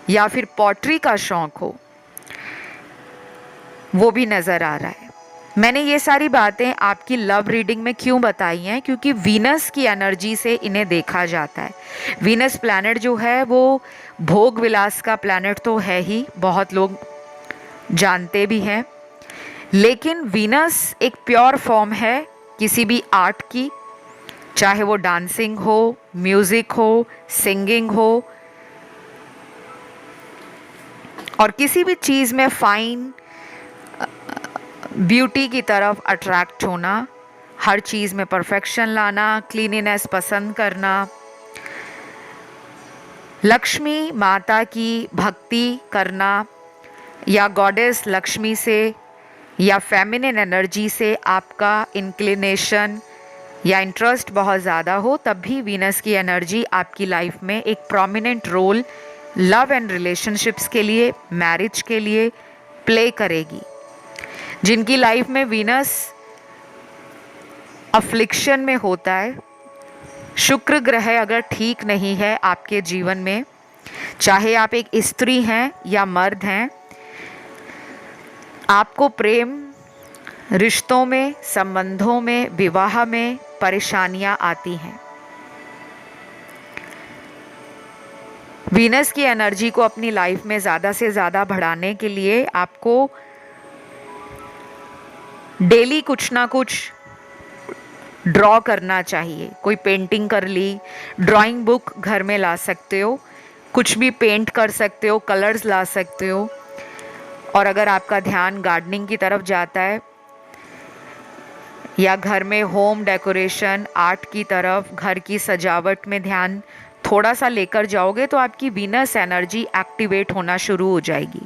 या फिर पॉटरी का शौक़ हो, वो भी नज़र आ रहा है। मैंने ये सारी बातें आपकी लव रीडिंग में क्यों बताई हैं, क्योंकि वीनस की एनर्जी से इन्हें देखा जाता है। वीनस प्लैनेट जो है वो भोग विलास का प्लैनेट तो है ही, बहुत लोग जानते भी हैं, लेकिन वीनस एक प्योर फॉर्म है किसी भी आर्ट की, चाहे वो डांसिंग हो, म्यूज़िक हो, सिंगिंग हो, और किसी भी चीज़ में फाइन ब्यूटी की तरफ अट्रैक्ट होना, हर चीज़ में परफेक्शन लाना, क्लीनिनेस पसंद करना, लक्ष्मी माता की भक्ति करना, या गॉडेस लक्ष्मी से या फेमिनिन एनर्जी से आपका इंक्लिनेशन या इंटरेस्ट बहुत ज़्यादा हो, तब भी वीनस की एनर्जी आपकी लाइफ में एक prominent role love and relationships के लिए, मैरिज के लिए प्ले करेगी। जिनकी लाइफ में वीनस अफ्लिक्शन में होता है, शुक्र ग्रह अगर ठीक नहीं है आपके जीवन में, चाहे आप एक स्त्री हैं या मर्द हैं, आपको प्रेम रिश्तों में, संबंधों में, विवाह में परेशानियां आती हैं। वीनस की एनर्जी को अपनी लाइफ में ज़्यादा से ज़्यादा बढ़ाने के लिए आपको डेली कुछ ना कुछ ड्रॉ करना चाहिए। कोई पेंटिंग कर ली, ड्राइंग बुक घर में ला सकते हो, कुछ भी पेंट कर सकते हो, कलर्स ला सकते हो। और अगर आपका ध्यान गार्डनिंग की तरफ जाता है या घर में होम डेकोरेशन, आर्ट की तरफ, घर की सजावट में ध्यान थोड़ा सा लेकर जाओगे तो आपकी वीनस एनर्जी एक्टिवेट होना शुरू हो जाएगी।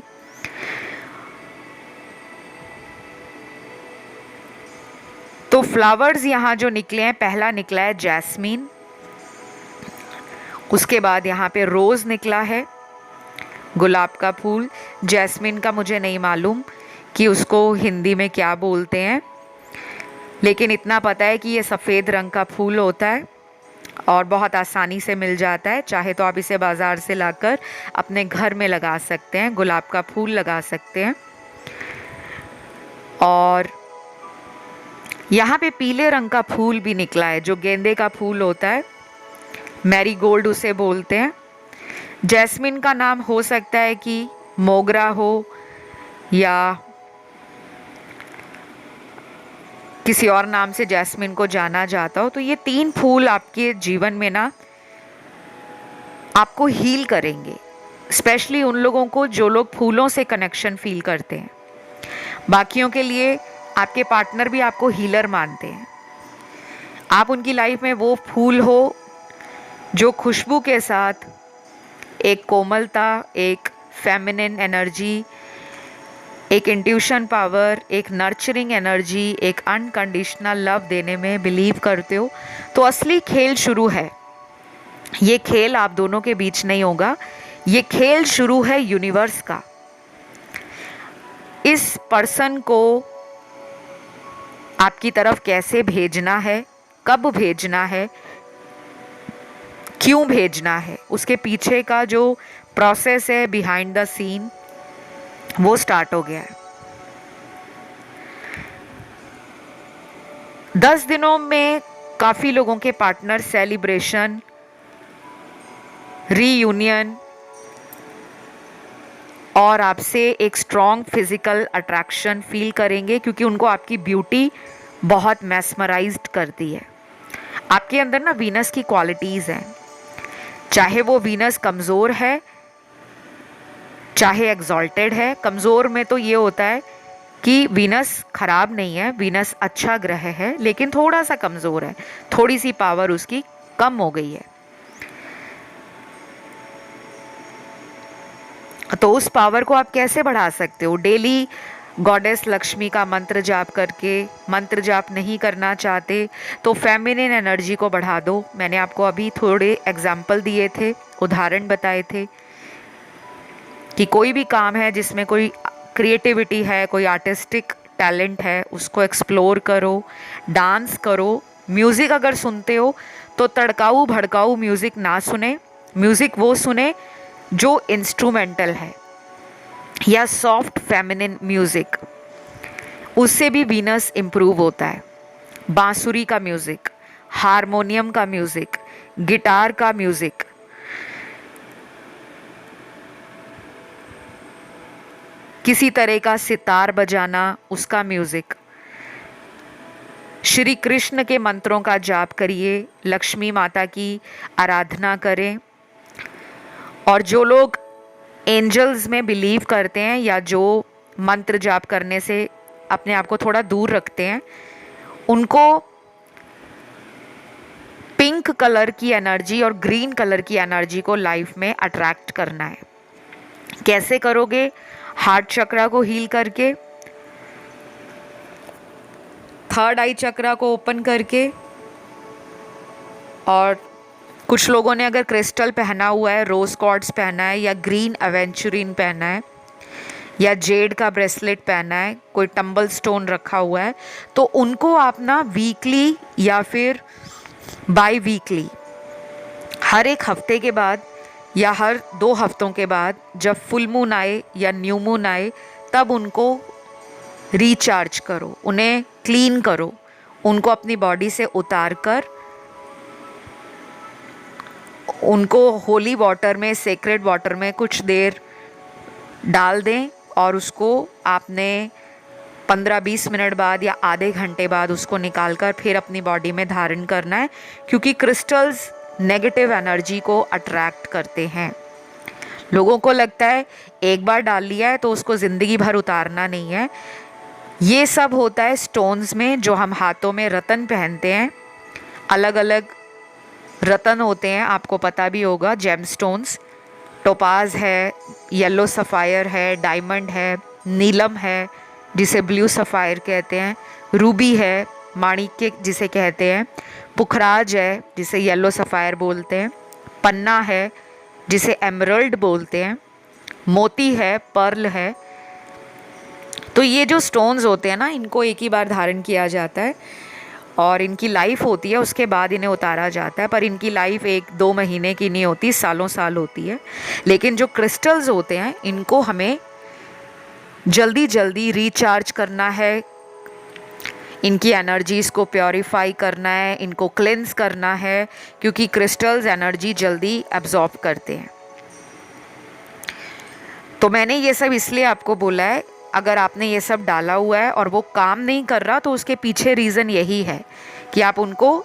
तो फ्लावर्स यहाँ जो निकले हैं, पहला निकला है जैस्मीन, उसके बाद यहाँ पे रोज़ निकला है, गुलाब का फूल। जैस्मिन का मुझे नहीं मालूम कि उसको हिंदी में क्या बोलते हैं, लेकिन इतना पता है कि ये सफ़ेद रंग का फूल होता है और बहुत आसानी से मिल जाता है। चाहे तो आप इसे बाज़ार से लाकर अपने घर में लगा सकते हैं, गुलाब का फूल लगा सकते हैं। और यहाँ पे पीले रंग का फूल भी निकला है जो गेंदे का फूल होता है, मैरीगोल्ड उसे बोलते हैं। जैस्मिन का नाम हो सकता है कि मोगरा हो या किसी और नाम से जैस्मिन को जाना जाता हो। तो ये 3 फूल आपके जीवन में ना आपको हील करेंगे, स्पेशली उन लोगों को जो लोग फूलों से कनेक्शन फील करते हैं। बाकियों के लिए आपके पार्टनर भी आपको हीलर मानते हैं। आप उनकी लाइफ में वो फूल हो जो खुशबू के साथ एक कोमलता, एक फेमिनिन एनर्जी, एक इंट्यूशन पावर, एक नर्चरिंग एनर्जी, एक अनकंडीशनल लव देने में बिलीव करते हो। तो असली खेल शुरू है। ये खेल आप दोनों के बीच नहीं होगा, ये खेल शुरू है यूनिवर्स का। इस पर्सन को आपकी तरफ कैसे भेजना है, कब भेजना है, क्यों भेजना है, उसके पीछे का जो प्रोसेस है बिहाइंड द सीन, वो स्टार्ट हो गया है। 10 दिनों में काफ़ी लोगों के पार्टनर सेलिब्रेशन, रीयूनियन और आपसे एक स्ट्रॉन्ग फिजिकल अट्रैक्शन फील करेंगे, क्योंकि उनको आपकी ब्यूटी बहुत मैस्मराइज्ड करती है। आपके अंदर ना वीनस की क्वालिटीज़ हैं, चाहे वो वीनस कमज़ोर है चाहे एग्जॉल्टेड है। कमज़ोर में तो ये होता है कि वीनस खराब नहीं है, वीनस अच्छा ग्रह है, लेकिन थोड़ा सा कमज़ोर है, थोड़ी सी पावर उसकी कम हो गई है। तो उस पावर को आप कैसे बढ़ा सकते हो? डेली गॉडेस लक्ष्मी का मंत्र जाप करके। मंत्र जाप नहीं करना चाहते तो फेमिनिन एनर्जी को बढ़ा दो। मैंने आपको अभी थोड़े एग्जाम्पल दिए थे, उदाहरण बताए थे कि कोई भी काम है जिसमें कोई क्रिएटिविटी है, कोई आर्टिस्टिक टैलेंट है, उसको एक्सप्लोर करो, डांस करो। म्यूज़िक अगर सुनते हो तो तड़काऊ भड़काऊ म्यूज़िक ना सुने, म्यूज़िक वो सुने जो इंस्ट्रूमेंटल है या सॉफ्ट फेमिनिन म्यूज़िक, उससे भी वीनस इम्प्रूव होता है। बांसुरी का म्यूज़िक, हारमोनियम का म्यूज़िक, गिटार का म्यूज़िक, किसी तरह का सितार बजाना, उसका म्यूज़िक। श्री कृष्ण के मंत्रों का जाप करिए, लक्ष्मी माता की आराधना करें। और जो लोग एंजल्स में बिलीव करते हैं या जो मंत्र जाप करने से अपने आप को थोड़ा दूर रखते हैं, उनको पिंक कलर की एनर्जी और ग्रीन कलर की एनर्जी को लाइफ में अट्रैक्ट करना है। कैसे करोगे? हार्ट चक्रा को हील करके, थर्ड आई चक्रा को ओपन करके, और कुछ लोगों ने अगर क्रिस्टल पहना हुआ है, रोज क्वार्ट्ज पहना है या ग्रीन एवेंचुरिन पहना है या जेड का ब्रेसलेट पहना है, कोई टंबल स्टोन रखा हुआ है, तो उनको आप ना वीकली या फिर बाई वीकली, हर एक हफ्ते के बाद या हर 2 हफ्तों के बाद जब फुल मून आए या न्यू मून आए, तब उनको रिचार्ज करो, उन्हें क्लीन करो, उनको अपनी बॉडी से उतार कर उनको होली वाटर में, सेक्रेड वाटर में कुछ देर डाल दें और उसको आपने 15-20 मिनट बाद या आधे घंटे बाद उसको निकालकर फिर अपनी बॉडी में धारण करना है, क्योंकि क्रिस्टल्स नेगेटिव एनर्जी को अट्रैक्ट करते हैं। लोगों को लगता है एक बार डाल लिया है तो उसको ज़िंदगी भर उतारना नहीं है। ये सब होता है स्टोन्स में, जो हम हाथों में रतन पहनते हैं। अलग अलग रतन होते हैं, आपको पता भी होगा। जेम स्टोन्स, टोपाज है, येलो सफ़ायर है, डायमंड है, नीलम है जिसे ब्लू सफ़ायर कहते हैं, रूबी है, माणिक्य जिसे कहते हैं, पुखराज है जिसे येलो सफ़ायर बोलते हैं, पन्ना है जिसे एमरल्ड बोलते हैं, मोती है, पर्ल है। तो ये जो स्टोन्स होते हैं ना, इनको एक ही बार धारण किया जाता है और इनकी लाइफ होती है, उसके बाद इन्हें उतारा जाता है। पर इनकी लाइफ 1-2 महीने की नहीं होती, सालों साल होती है। लेकिन जो क्रिस्टल्स होते हैं, इनको हमें जल्दी जल्दी रिचार्ज करना है, इनकी एनर्जीज़ को प्योरीफाई करना है, इनको क्लेंस करना है, क्योंकि क्रिस्टल्स एनर्जी जल्दी एब्जॉर्ब करते हैं। तो मैंने ये सब इसलिए आपको बोला है, अगर आपने ये सब डाला हुआ है और वो काम नहीं कर रहा, तो उसके पीछे रीज़न यही है कि आप उनको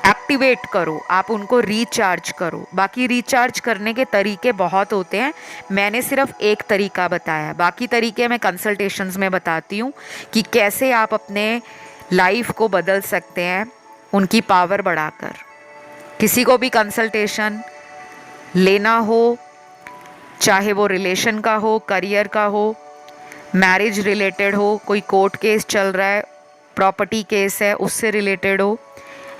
एक्टिवेट करो, आप उनको रिचार्ज करो। बाकी रिचार्ज करने के तरीके बहुत होते हैं, मैंने सिर्फ एक तरीका बताया, बाकी तरीके मैं कंसल्टेशंस में बताती हूँ कि कैसे आप अपने लाइफ को बदल सकते हैं उनकी पावर बढ़ाकर। किसी को भी कंसल्टेशन लेना हो, चाहे वो रिलेशन का हो, करियर का हो, मैरिज रिलेटेड हो, कोई कोर्ट केस चल रहा है, प्रॉपर्टी केस है उससे रिलेटेड हो,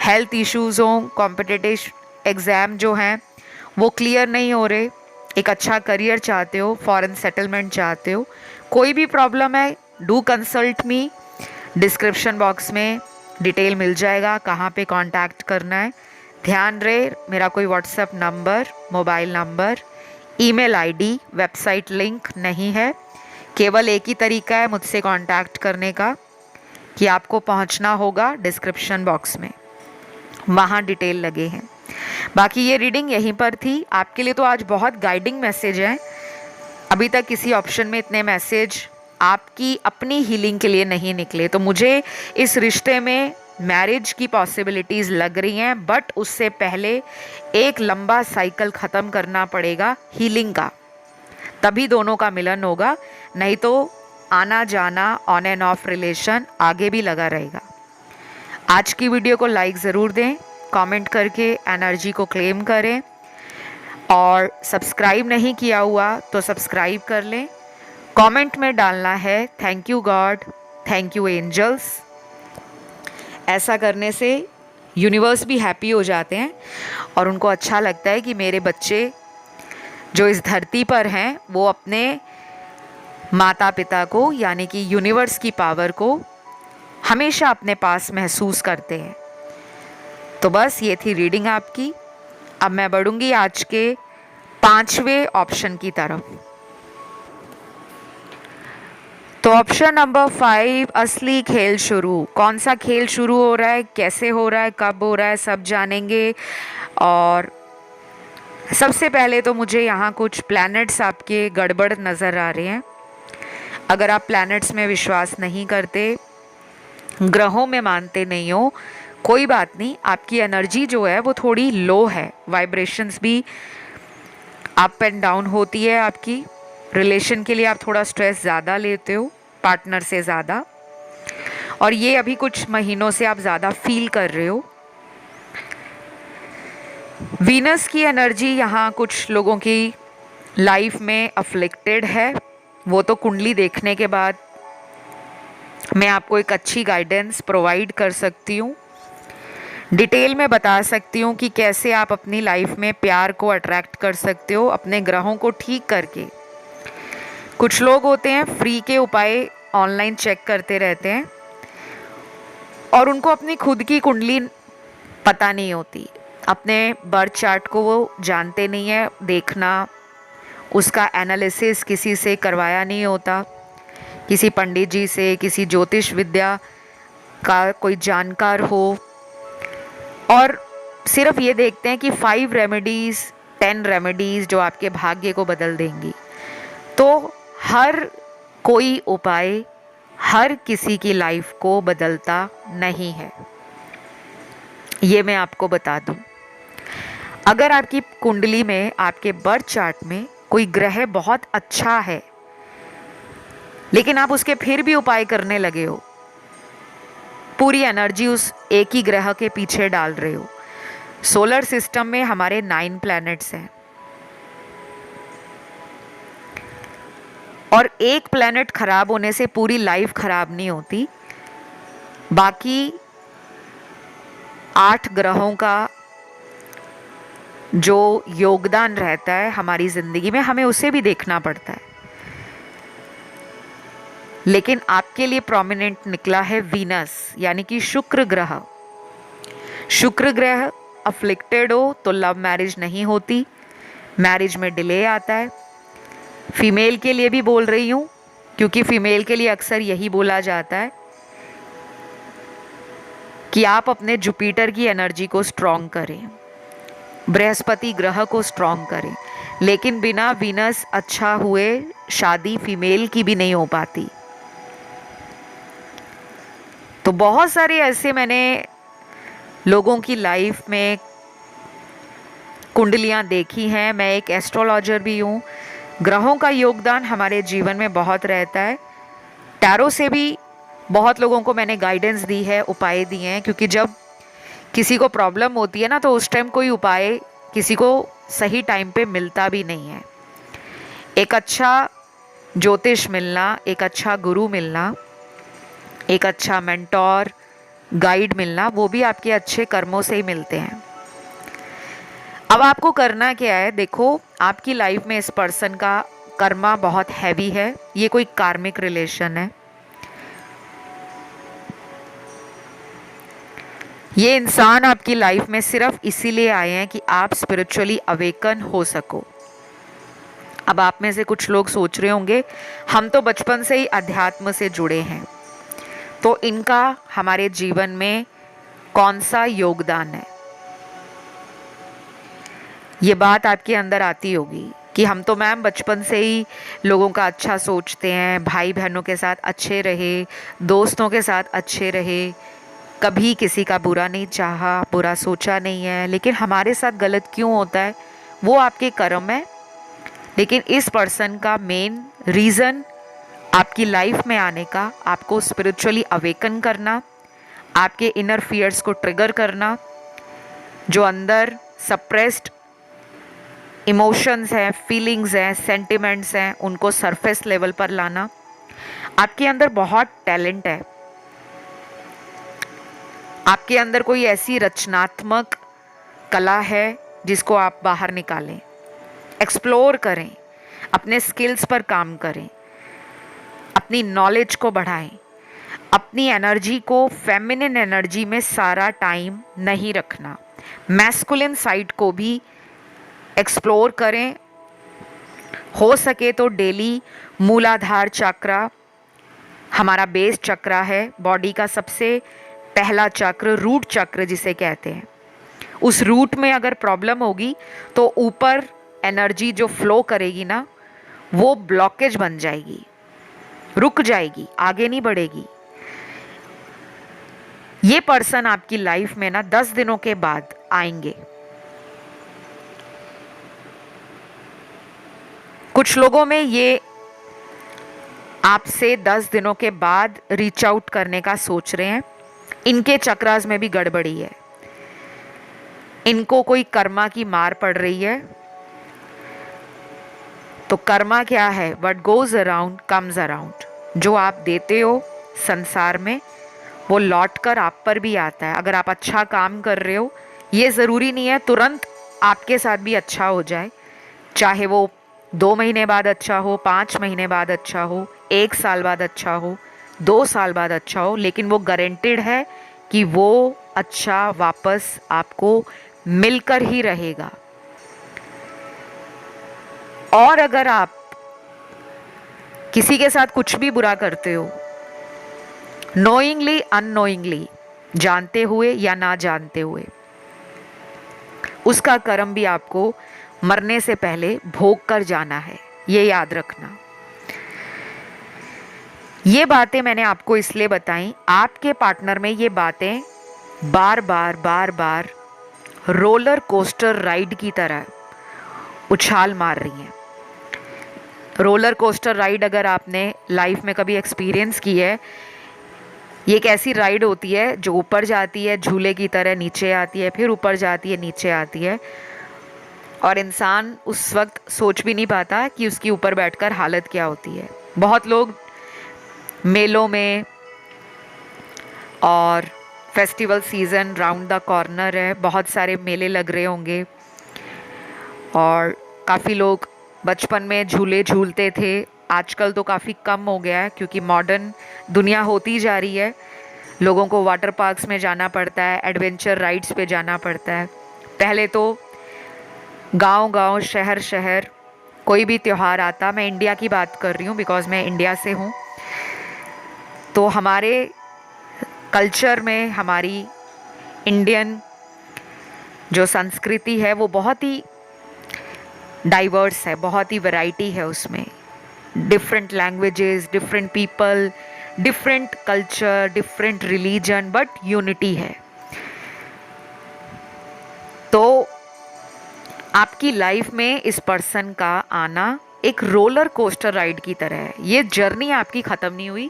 हेल्थ इश्यूज़ हों, कॉम्पिटिटिव एग्ज़ाम जो हैं वो क्लियर नहीं हो रहे, एक अच्छा करियर चाहते हो, फॉरेन सेटलमेंट चाहते हो, कोई भी प्रॉब्लम है, do consult me. Description box में डिटेल मिल जाएगा कहाँ पे कांटेक्ट करना है। ध्यान रहे, मेरा कोई WhatsApp number, mobile number, email ID, website link नहीं है। केवल एक ही तरीका है मुझसे कांटेक्ट करने का कि आपको पहुंचना होगा डिस्क्रिप्शन बॉक्स में, वहाँ डिटेल लगे हैं। बाकी ये रीडिंग यहीं पर थी आपके लिए। तो आज बहुत गाइडिंग मैसेज हैं, अभी तक किसी ऑप्शन में इतने मैसेज आपकी अपनी हीलिंग के लिए नहीं निकले। तो मुझे इस रिश्ते में मैरिज की पॉसिबिलिटीज़ लग रही हैं, बट उससे पहले एक लंबा साइकिल ख़त्म करना पड़ेगा हीलिंग का, तभी दोनों का मिलन होगा। नहीं तो आना जाना, ऑन एंड ऑफ रिलेशन आगे भी लगा रहेगा। आज की वीडियो को लाइक ज़रूर दें, कमेंट करके एनर्जी को क्लेम करें, और सब्सक्राइब नहीं किया हुआ तो सब्सक्राइब कर लें। कमेंट में डालना है thank you God, thank you angels. ऐसा करने से यूनिवर्स भी हैप्पी हो जाते हैं और उनको अच्छा लगता है कि मेरे बच्चे जो इस धरती पर हैं वो अपने माता पिता को, यानी कि यूनिवर्स की पावर को हमेशा अपने पास महसूस करते हैं। तो बस ये थी रीडिंग आपकी। अब मैं बढ़ूंगी आज के 5वें ऑप्शन की तरफ। तो ऑप्शन नंबर 5, असली खेल शुरू। कौन सा खेल शुरू हो रहा है, कैसे हो रहा है, कब हो रहा है, सब जानेंगे। और सबसे पहले तो मुझे यहाँ कुछ प्लैनेट्स आपके गड़बड़ नज़र आ रहे हैं। अगर आप प्लैनेट्स में विश्वास नहीं करते, ग्रहों में मानते नहीं हो, कोई बात नहीं, आपकी एनर्जी जो है वो थोड़ी लो है, वाइब्रेशंस भी अप एंड डाउन होती है आपकी। रिलेशन के लिए आप थोड़ा स्ट्रेस ज़्यादा लेते हो, पार्टनर से ज़्यादा, और ये अभी कुछ महीनों से आप ज़्यादा फील कर रहे हो। वीनस की एनर्जी यहाँ कुछ लोगों की लाइफ में अफ्लिक्टेड है। वो तो कुंडली देखने के बाद मैं आपको एक अच्छी गाइडेंस प्रोवाइड कर सकती हूँ, डिटेल में बता सकती हूँ कि कैसे आप अपनी लाइफ में प्यार को अट्रैक्ट कर सकते हो अपने ग्रहों को ठीक करके। कुछ लोग होते हैं फ्री के उपाय ऑनलाइन चेक करते रहते हैं और उनको अपनी खुद की कुंडली पता नहीं होती, अपने बर्थ चार्ट को वो जानते नहीं है, देखना, उसका एनालिसिस किसी से करवाया नहीं होता, किसी पंडित जी से, किसी ज्योतिष विद्या का कोई जानकार हो, और सिर्फ ये देखते हैं कि 5 रेमेडीज़ 10 रेमेडीज़ जो आपके भाग्य को बदल देंगी। तो हर कोई उपाय हर किसी की लाइफ को बदलता नहीं है, ये मैं आपको बता दूं। अगर आपकी कुंडली में, आपके बर्थ चार्ट में कोई ग्रह बहुत अच्छा है, लेकिन आप उसके फिर भी उपाय करने लगे हो, पूरी एनर्जी उस एक ही ग्रह के पीछे डाल रहे हो। सोलर सिस्टम में हमारे 9 प्लैनेट्स हैं और एक प्लैनेट खराब होने से पूरी लाइफ खराब नहीं होती। बाकी 8 ग्रहों का जो योगदान रहता है हमारी जिंदगी में, हमें उसे भी देखना पड़ता है। लेकिन आपके लिए प्रोमिनेंट निकला है वीनस, यानी कि शुक्र ग्रह। शुक्र ग्रह अफ्लिक्टेड हो तो लव मैरिज नहीं होती, मैरिज में डिले आता है। फीमेल के लिए भी बोल रही हूँ, क्योंकि फीमेल के लिए अक्सर यही बोला जाता है कि आप अपने जुपिटर की एनर्जी को स्ट्रॉन्ग करें, बृहस्पति ग्रह को स्ट्रॉन्ग करें। लेकिन बिना वीनस अच्छा हुए शादी फीमेल की भी नहीं हो पाती। तो बहुत सारे ऐसे मैंने लोगों की लाइफ में कुंडलियां देखी हैं। मैं एक एस्ट्रोलॉजर भी हूँ। ग्रहों का योगदान हमारे जीवन में बहुत रहता है। टैरो से भी बहुत लोगों को मैंने गाइडेंस दी है, उपाय दिए हैं, क्योंकि जब किसी को प्रॉब्लम होती है ना, तो उस टाइम कोई उपाय किसी को सही टाइम पे मिलता भी नहीं है। एक अच्छा ज्योतिष मिलना, एक अच्छा गुरु मिलना, एक अच्छा मेंटोर गाइड मिलना, वो भी आपके अच्छे कर्मों से ही मिलते हैं। अब आपको करना क्या है, देखो आपकी लाइफ में इस पर्सन का कर्मा बहुत हैवी है, ये कोई कार्मिक रिलेशन है। ये इंसान आपकी लाइफ में सिर्फ इसीलिए आए हैं कि आप स्पिरिचुअली अवेकन हो सको। अब आप में से कुछ लोग सोच रहे होंगे हम तो बचपन से ही अध्यात्म से जुड़े हैं, तो इनका हमारे जीवन में कौन सा योगदान है। ये बात आपके अंदर आती होगी कि हम तो मैम बचपन से ही लोगों का अच्छा सोचते हैं, भाई बहनों के साथ अच्छे रहे, दोस्तों के साथ अच्छे रहे, कभी किसी का बुरा नहीं चाहा, बुरा सोचा नहीं है। लेकिन हमारे साथ गलत क्यों होता है, वो आपके कर्म है। लेकिन इस पर्सन का मेन रीज़न आपकी लाइफ में आने का, आपको स्पिरिचुअली अवेकन करना, आपके इनर फियर्स को ट्रिगर करना, जो अंदर सप्रेस्ड इमोशंस हैं, फीलिंग्स हैं, सेंटिमेंट्स हैं, उनको सरफेस लेवल पर लाना। आपके अंदर बहुत टैलेंट है, आपके अंदर कोई ऐसी रचनात्मक कला है जिसको आप बाहर निकालें, एक्सप्लोर करें, अपने स्किल्स पर काम करें, अपनी नॉलेज को बढ़ाएं। अपनी एनर्जी को फेमिनिन एनर्जी में सारा टाइम नहीं रखना, मैस्कुलिन साइड को भी एक्सप्लोर करें। हो सके तो डेली मूलाधार चक्रा, हमारा बेस चक्रा है, बॉडी का सबसे पहला चक्र, रूट चक्र जिसे कहते हैं, उस रूट में अगर प्रॉब्लम होगी तो ऊपर एनर्जी जो फ्लो करेगी ना, वो ब्लॉकेज बन जाएगी, रुक जाएगी, आगे नहीं बढ़ेगी। ये पर्सन आपकी लाइफ में ना 10 दिनों के बाद आएंगे। कुछ लोगों में ये आपसे 10 दिनों के बाद रीच आउट करने का सोच रहे हैं। इनके चक्रास में भी गड़बड़ी है, इनको कोई कर्मा की मार पड़ रही है। तो कर्मा क्या है, what goes around comes around. जो आप देते हो संसार में वो लौट कर आप पर भी आता है। अगर आप अच्छा काम कर रहे हो, ये ज़रूरी नहीं है तुरंत आपके साथ भी अच्छा हो जाए, चाहे वो 2 महीने बाद अच्छा हो, 5 महीने बाद अच्छा हो, 1 साल बाद अच्छा हो, 2 साल बाद अच्छा हो, लेकिन वो गारंटेड है कि वो अच्छा वापस आपको मिलकर ही रहेगा। और अगर आप किसी के साथ कुछ भी बुरा करते हो, नोइंगली अननोइंगली, जानते हुए या ना जानते हुए, उसका कर्म भी आपको मरने से पहले भोग कर जाना है, ये याद रखना। ये बातें मैंने आपको इसलिए बताई, आपके पार्टनर में ये बातें बार बार रोलर कोस्टर राइड की तरह उछाल मार रही हैं। रोलर कोस्टर राइड अगर आपने लाइफ में कभी एक्सपीरियंस की है, ये एक ऐसी राइड होती है जो ऊपर जाती है झूले की तरह, नीचे आती है, फिर ऊपर जाती है, नीचे आती है, और इंसान उस वक्त सोच भी नहीं पाता कि उसकी ऊपर बैठकर हालत क्या होती है। बहुत लोग मेलों में, और festival season round the corner है, बहुत सारे मेले लग रहे होंगे, और काफ़ी लोग बचपन में झूले झूलते थे। आजकल तो काफ़ी कम हो गया है क्योंकि मॉडर्न दुनिया होती जा रही है। लोगों को वाटर पार्क्स में जाना पड़ता है, एडवेंचर राइड्स पे जाना पड़ता है। पहले तो गांव-गांव, शहर-शहर कोई भी त्यौहार आता, मैं इंडिया की बात कर रही हूँ बिकॉज़ मैं इंडिया से हूँ, तो हमारे कल्चर में, हमारी इंडियन जो संस्कृति है वो बहुत ही डाइवर्स है, बहुत ही वैरायटी है उसमें। Different languages, different people, different culture, different religion, but unity है। तो आपकी लाइफ में इस पर्सन का आना एक रोलर कोस्टर राइड की तरह है। ये जर्नी आपकी ख़त्म नहीं हुई,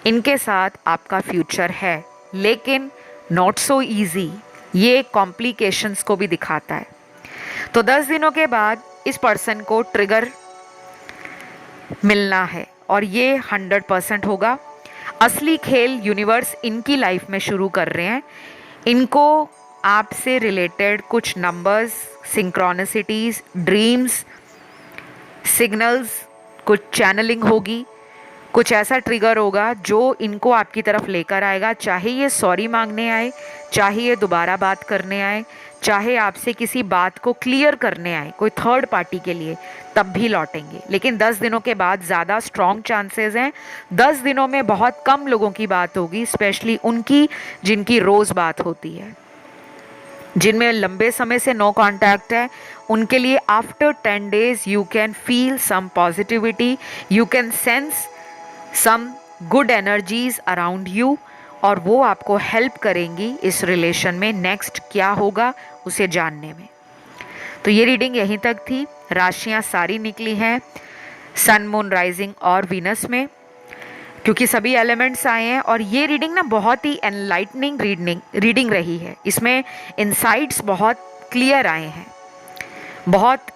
इनके साथ आपका फ्यूचर है, लेकिन नॉट सो ईजी। ये कॉम्प्लिकेशंस को भी दिखाता है। तो 10 दिनों के बाद इस पर्सन को ट्रिगर मिलना है और ये 100% होगा। असली खेल यूनिवर्स इनकी लाइफ में शुरू कर रहे हैं। इनको आपसे रिलेटेड कुछ नंबर्स, सिंक्रोनिसिटीज़, ड्रीम्स, सिग्नल्स, कुछ चैनलिंग होगी, कुछ ऐसा ट्रिगर होगा जो इनको आपकी तरफ लेकर आएगा। चाहे ये सॉरी मांगने आए, चाहे ये दोबारा बात करने आए, चाहे आपसे किसी बात को क्लियर करने आए कोई थर्ड पार्टी के लिए, तब भी लौटेंगे। लेकिन 10 दिनों के बाद ज़्यादा स्ट्रॉन्ग चांसेस हैं। 10 दिनों में बहुत कम लोगों की बात होगी, स्पेशली उनकी जिनकी रोज़ बात होती है, जिनमें लंबे समय से नो कांटेक्ट है। उनके लिए after 10 days you can feel some positivity, you can sense some good energies around you, और वो आपको हेल्प करेंगी इस रिलेशन में नेक्स्ट क्या होगा उसे जानने में। तो ये रीडिंग यहीं तक थी। राशियां सारी निकली हैं सन, मून, राइजिंग और वीनस में, क्योंकि सभी एलिमेंट्स आए हैं। और ये रीडिंग ना बहुत ही एनलाइटनिंग रीडिंग रही है। इसमें इंसाइट्स बहुत क्लियर आए हैं, बहुत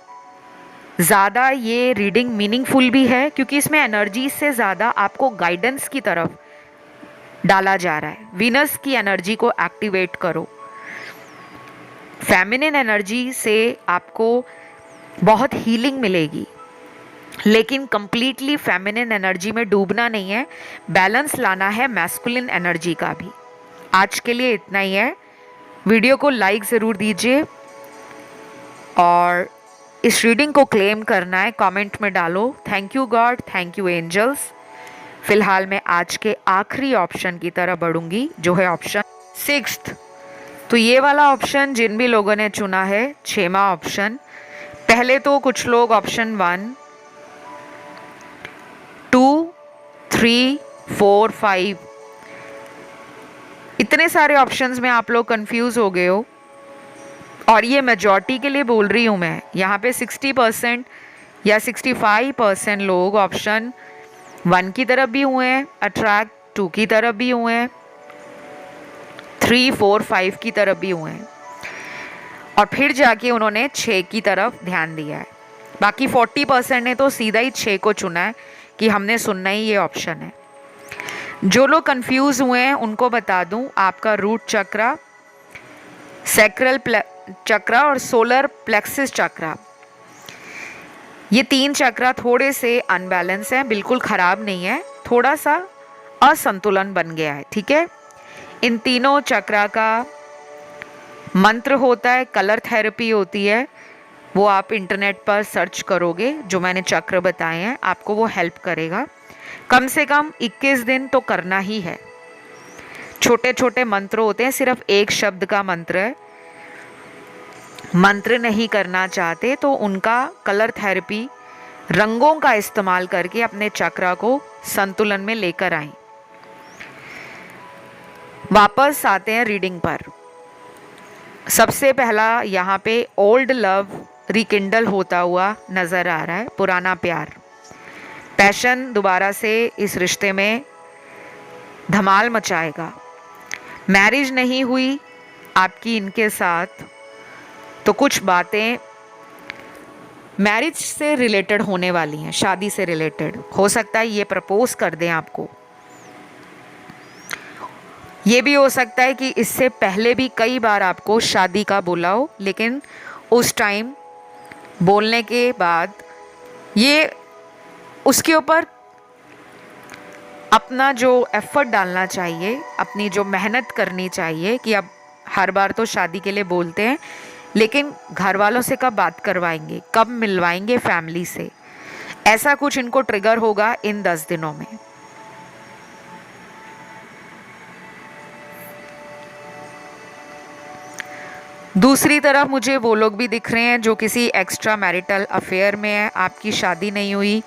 ज़्यादा ये रीडिंग मीनिंगफुल भी है, क्योंकि इसमें एनर्जी से ज़्यादा आपको गाइडेंस की तरफ डाला जा रहा है। वीनस की एनर्जी को एक्टिवेट करो। फेमिनिन एनर्जी से आपको बहुत हीलिंग मिलेगी, लेकिन कंप्लीटली फेमिनिन एनर्जी में डूबना नहीं है, बैलेंस लाना है मैस्कुलिन एनर्जी का भी। आज के लिए इतना ही है। वीडियो को लाइक ज़रूर दीजिए, और इस रीडिंग को क्लेम करना है कमेंट में डालो। Thank you God, thank you angels. फिलहाल मैं आज के आखिरी ऑप्शन की तरफ बढ़ूंगी, जो है ऑप्शन 6। तो ये वाला ऑप्शन जिन भी लोगों ने चुना है, 6वां ऑप्शन। पहले तो कुछ लोग ऑप्शन 1, 2, 3, 4, 5, इतने सारे ऑप्शंस में आप लोग कंफ्यूज हो गए हो, और ये मेजॉरिटी के लिए बोल रही हूँ मैं। यहाँ पे 60% या 65% लोग ऑप्शन 1 की तरफ भी हुए हैं अट्रैक्ट, 2 की तरफ भी हुए हैं, 3, 4, 5 की तरफ भी हुए हैं, और फिर जाके उन्होंने 6 की तरफ ध्यान दिया है। बाकी 40% ने तो सीधा ही 6 को चुना है कि हमने सुनना ही ये ऑप्शन है। जो लोग कंफ्यूज हुए हैं उनको बता दूं, आपका रूट चक्रा, सैक्रल चक्रा और सोलर प्लेक्सिस चक्रा, ये 3 चक्रा थोड़े से अनबैलेंस हैं, बिल्कुल ख़राब नहीं है, थोड़ा सा असंतुलन बन गया है, ठीक है। इन तीनों चक्रा का मंत्र होता है, कलर थेरेपी होती है, वो आप इंटरनेट पर सर्च करोगे, जो मैंने चक्र बताए हैं आपको वो हेल्प करेगा। कम से कम 21 दिन तो करना ही है। छोटे छोटे मंत्र होते हैं, सिर्फ एक शब्द का मंत्र है। मंत्र नहीं करना चाहते तो उनका कलर थेरेपी, रंगों का इस्तेमाल करके अपने चक्रा को संतुलन में लेकर आएं। वापस आते हैं रीडिंग पर। सबसे पहला यहाँ पे ओल्ड लव रिकिंडल होता हुआ नजर आ रहा है, पुराना प्यार। पैशन दोबारा से इस रिश्ते में धमाल मचाएगा। मैरिज नहीं हुई आपकी इनके साथ, तो कुछ बातें मैरिज से रिलेटेड होने वाली हैं, शादी से रिलेटेड। हो सकता है ये प्रपोज कर दें आपको। ये भी हो सकता है कि इससे पहले भी कई बार आपको शादी का बोला हो, लेकिन उस टाइम बोलने के बाद ये उसके ऊपर अपना जो एफर्ट डालना चाहिए, अपनी जो मेहनत करनी चाहिए कि अब हर बार तो शादी के लिए बोलते हैं, लेकिन घर वालों से कब बात करवाएंगे, कब मिलवाएंगे फैमिली से, ऐसा कुछ इनको ट्रिगर होगा इन 10 दिनों में। दूसरी तरफ मुझे वो लोग भी दिख रहे हैं जो किसी एक्स्ट्रा मैरिटल अफेयर में है। आपकी शादी नहीं हुई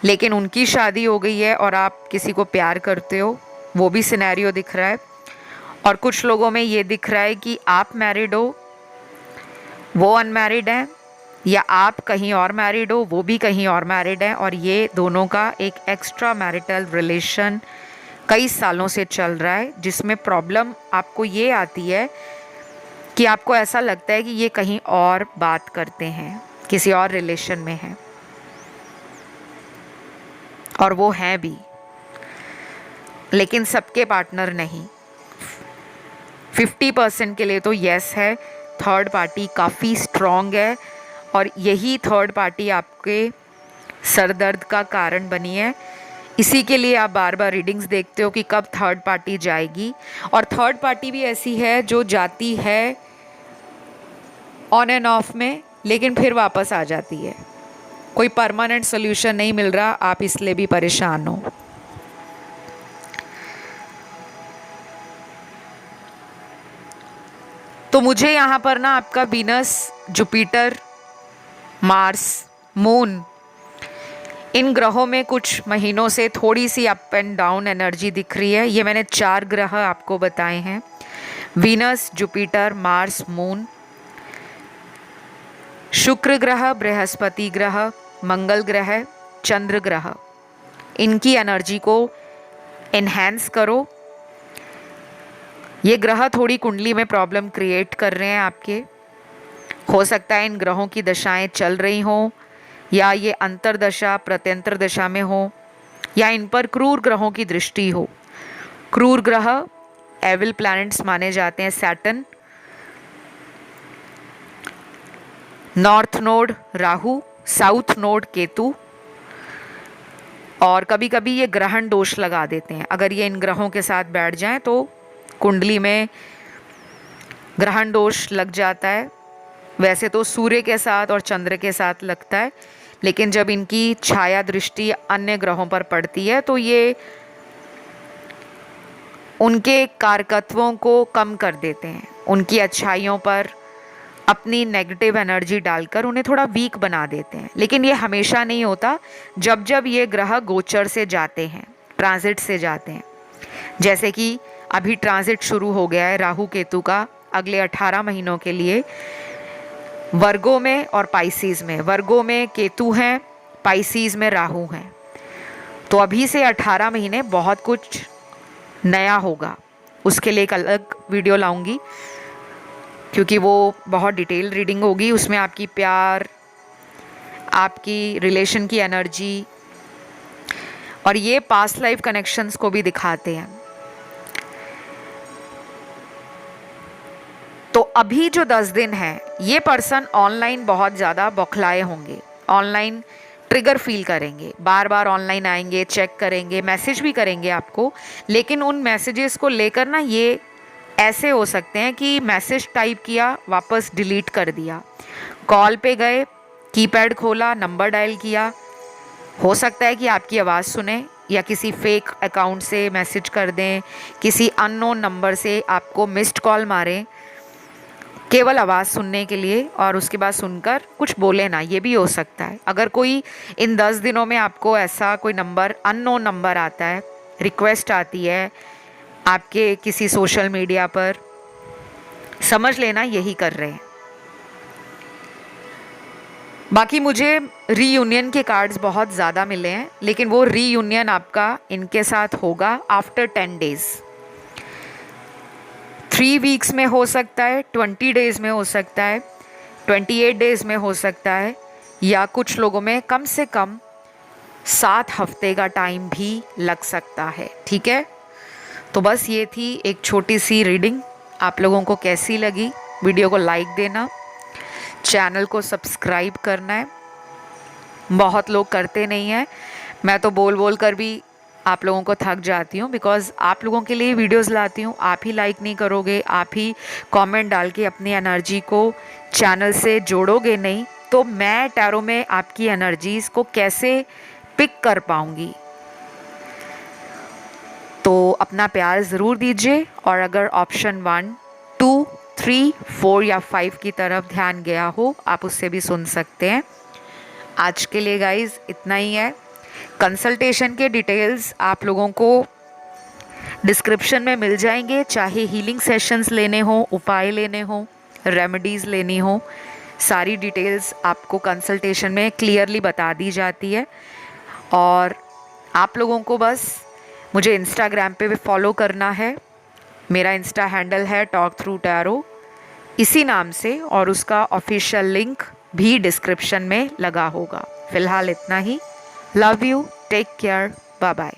लेकिन उनकी शादी हो गई है और आप किसी को प्यार करते हो, वो भी सिनेरियो दिख रहा है। और कुछ लोगों में ये दिख रहा है कि आप मैरिड हो, वो अनमैरिड हैं, या आप कहीं और मैरिड हो, वो भी कहीं और मैरिड हैं, और ये दोनों का एक एक्स्ट्रा मैरिटल रिलेशन कई सालों से चल रहा है, जिसमें प्रॉब्लम आपको ये आती है कि आपको ऐसा लगता है कि ये कहीं और बात करते हैं, किसी और रिलेशन में हैं, और वो हैं भी, लेकिन सबके पार्टनर नहीं। 50% के लिए तो यस है, थर्ड पार्टी काफ़ी स्ट्रॉन्ग है, और यही थर्ड पार्टी आपके सर दर्द का कारण बनी है। इसी के लिए आप बार बार रीडिंग्स देखते हो कि कब थर्ड पार्टी जाएगी। और थर्ड पार्टी भी ऐसी है जो जाती है ऑन एंड ऑफ में, लेकिन फिर वापस आ जाती है। कोई परमानेंट सोल्यूशन नहीं मिल रहा, आप इसलिए भी परेशान हो। तो मुझे यहाँ पर ना आपका वीनस, जुपिटर, मार्स, मून, इन ग्रहों में कुछ महीनों से थोड़ी सी अप एंड डाउन एनर्जी दिख रही है। ये मैंने 4 ग्रह आपको बताए हैं, वीनस, जुपिटर, मार्स, मून, शुक्र ग्रह, बृहस्पति ग्रह, मंगल ग्रह, चंद्र ग्रह। इनकी एनर्जी को एनहेंस करो। ये ग्रह थोड़ी कुंडली में प्रॉब्लम क्रिएट कर रहे हैं आपके। हो सकता है इन ग्रहों की दशाएं चल रही हों, या ये अंतरदशा प्रत्यंतर दशा में हो, या इन पर क्रूर ग्रहों की दृष्टि हो। क्रूर ग्रह एविल प्लैनेट्स माने जाते हैं Saturn, north node Rahu, south node Ketu, और कभी कभी ये ग्रहण दोष लगा देते हैं। अगर ये इन ग्रहों के साथ बैठ जाएं तो कुंडली में ग्रहण दोष लग जाता है। वैसे तो सूर्य के साथ और चंद्र के साथ लगता है, लेकिन जब इनकी छाया दृष्टि अन्य ग्रहों पर पड़ती है तो ये उनके कारकत्वों को कम कर देते हैं, उनकी अच्छाइयों पर अपनी नेगेटिव एनर्जी डालकर उन्हें थोड़ा वीक बना देते हैं। लेकिन ये हमेशा नहीं होता। जब जब ये ग्रह गोचर से जाते हैं, ट्रांजिट से जाते हैं, जैसे कि अभी ट्रांजिट शुरू हो गया है राहु केतु का अगले 18 महीनों के लिए, वर्गो में और पाइसीज में। वर्गो में केतु हैं, पाइसीज में राहु हैं। तो अभी से 18 महीने बहुत कुछ नया होगा। उसके लिए एक अलग वीडियो लाऊंगी, क्योंकि वो बहुत डिटेल रीडिंग होगी। उसमें आपकी प्यार, आपकी रिलेशन की एनर्जी, और ये पास्ट लाइफ कनेक्शंस को भी दिखाते हैं। तो अभी जो 10 दिन हैं, ये पर्सन ऑनलाइन बहुत ज़्यादा बौखलाए होंगे, ऑनलाइन ट्रिगर फील करेंगे, बार बार ऑनलाइन आएंगे, चेक करेंगे, मैसेज भी करेंगे आपको। लेकिन उन मैसेजेस को लेकर ना ये ऐसे हो सकते हैं कि मैसेज टाइप किया, वापस डिलीट कर दिया, कॉल पे गए, कीपैड खोला, नंबर डायल किया, हो सकता है कि आपकी आवाज़ सुने, या किसी फेक अकाउंट से मैसेज कर दें, किसी अननोन नंबर से आपको मिस्ड कॉल मारें केवल आवाज़ सुनने के लिए, और उसके बाद सुनकर कुछ बोले ना। ये भी हो सकता है। अगर कोई इन 10 दिनों में आपको ऐसा कोई नंबर, अननोन नंबर आता है, रिक्वेस्ट आती है आपके किसी सोशल मीडिया पर, समझ लेना यही कर रहे हैं। बाकी मुझे रीयूनियन के कार्ड्स बहुत ज़्यादा मिले हैं, लेकिन वो रीयूनियन आपका इनके साथ होगा आफ्टर 10 डेज़। 3 वीक्स में हो सकता है, 20 डेज़ में हो सकता है, 28 डेज़ में हो सकता है, या कुछ लोगों में कम से कम 7 हफ्ते का टाइम भी लग सकता है। ठीक है, तो बस ये थी एक छोटी सी रीडिंग। आप लोगों को कैसी लगी? वीडियो को लाइक देना, चैनल को सब्सक्राइब करना है। बहुत लोग करते नहीं हैं, मैं तो बोल बोल कर भी आप लोगों को थक जाती हूँ, बिकॉज़ आप लोगों के लिए वीडियोस लाती हूँ। आप ही लाइक नहीं करोगे, आप ही कमेंट डाल के अपनी एनर्जी को चैनल से जोड़ोगे नहीं, तो मैं टैरो में आपकी एनर्जीज़ को कैसे पिक कर पाऊँगी? तो अपना प्यार ज़रूर दीजिए, और अगर ऑप्शन 1, 2, 3, 4 या 5 की तरफ ध्यान गया हो, आप उससे भी सुन सकते हैं। आज के लिए गाइस इतना ही है। कंसल्टेशन के डिटेल्स आप लोगों को डिस्क्रिप्शन में मिल जाएंगे, चाहे हीलिंग सेशंस लेने हो, उपाय लेने हो, रेमेडीज़ लेनी हो, सारी डिटेल्स आपको कंसल्टेशन में क्लियरली बता दी जाती है। और आप लोगों को बस मुझे इंस्टाग्राम पे भी फॉलो करना है। मेरा इंस्टा हैंडल है टॉक थ्रू टैरो, इसी नाम से, और उसका ऑफिशियल लिंक भी डिस्क्रिप्शन में लगा होगा। फिलहाल इतना ही। Love you, take care, bye bye.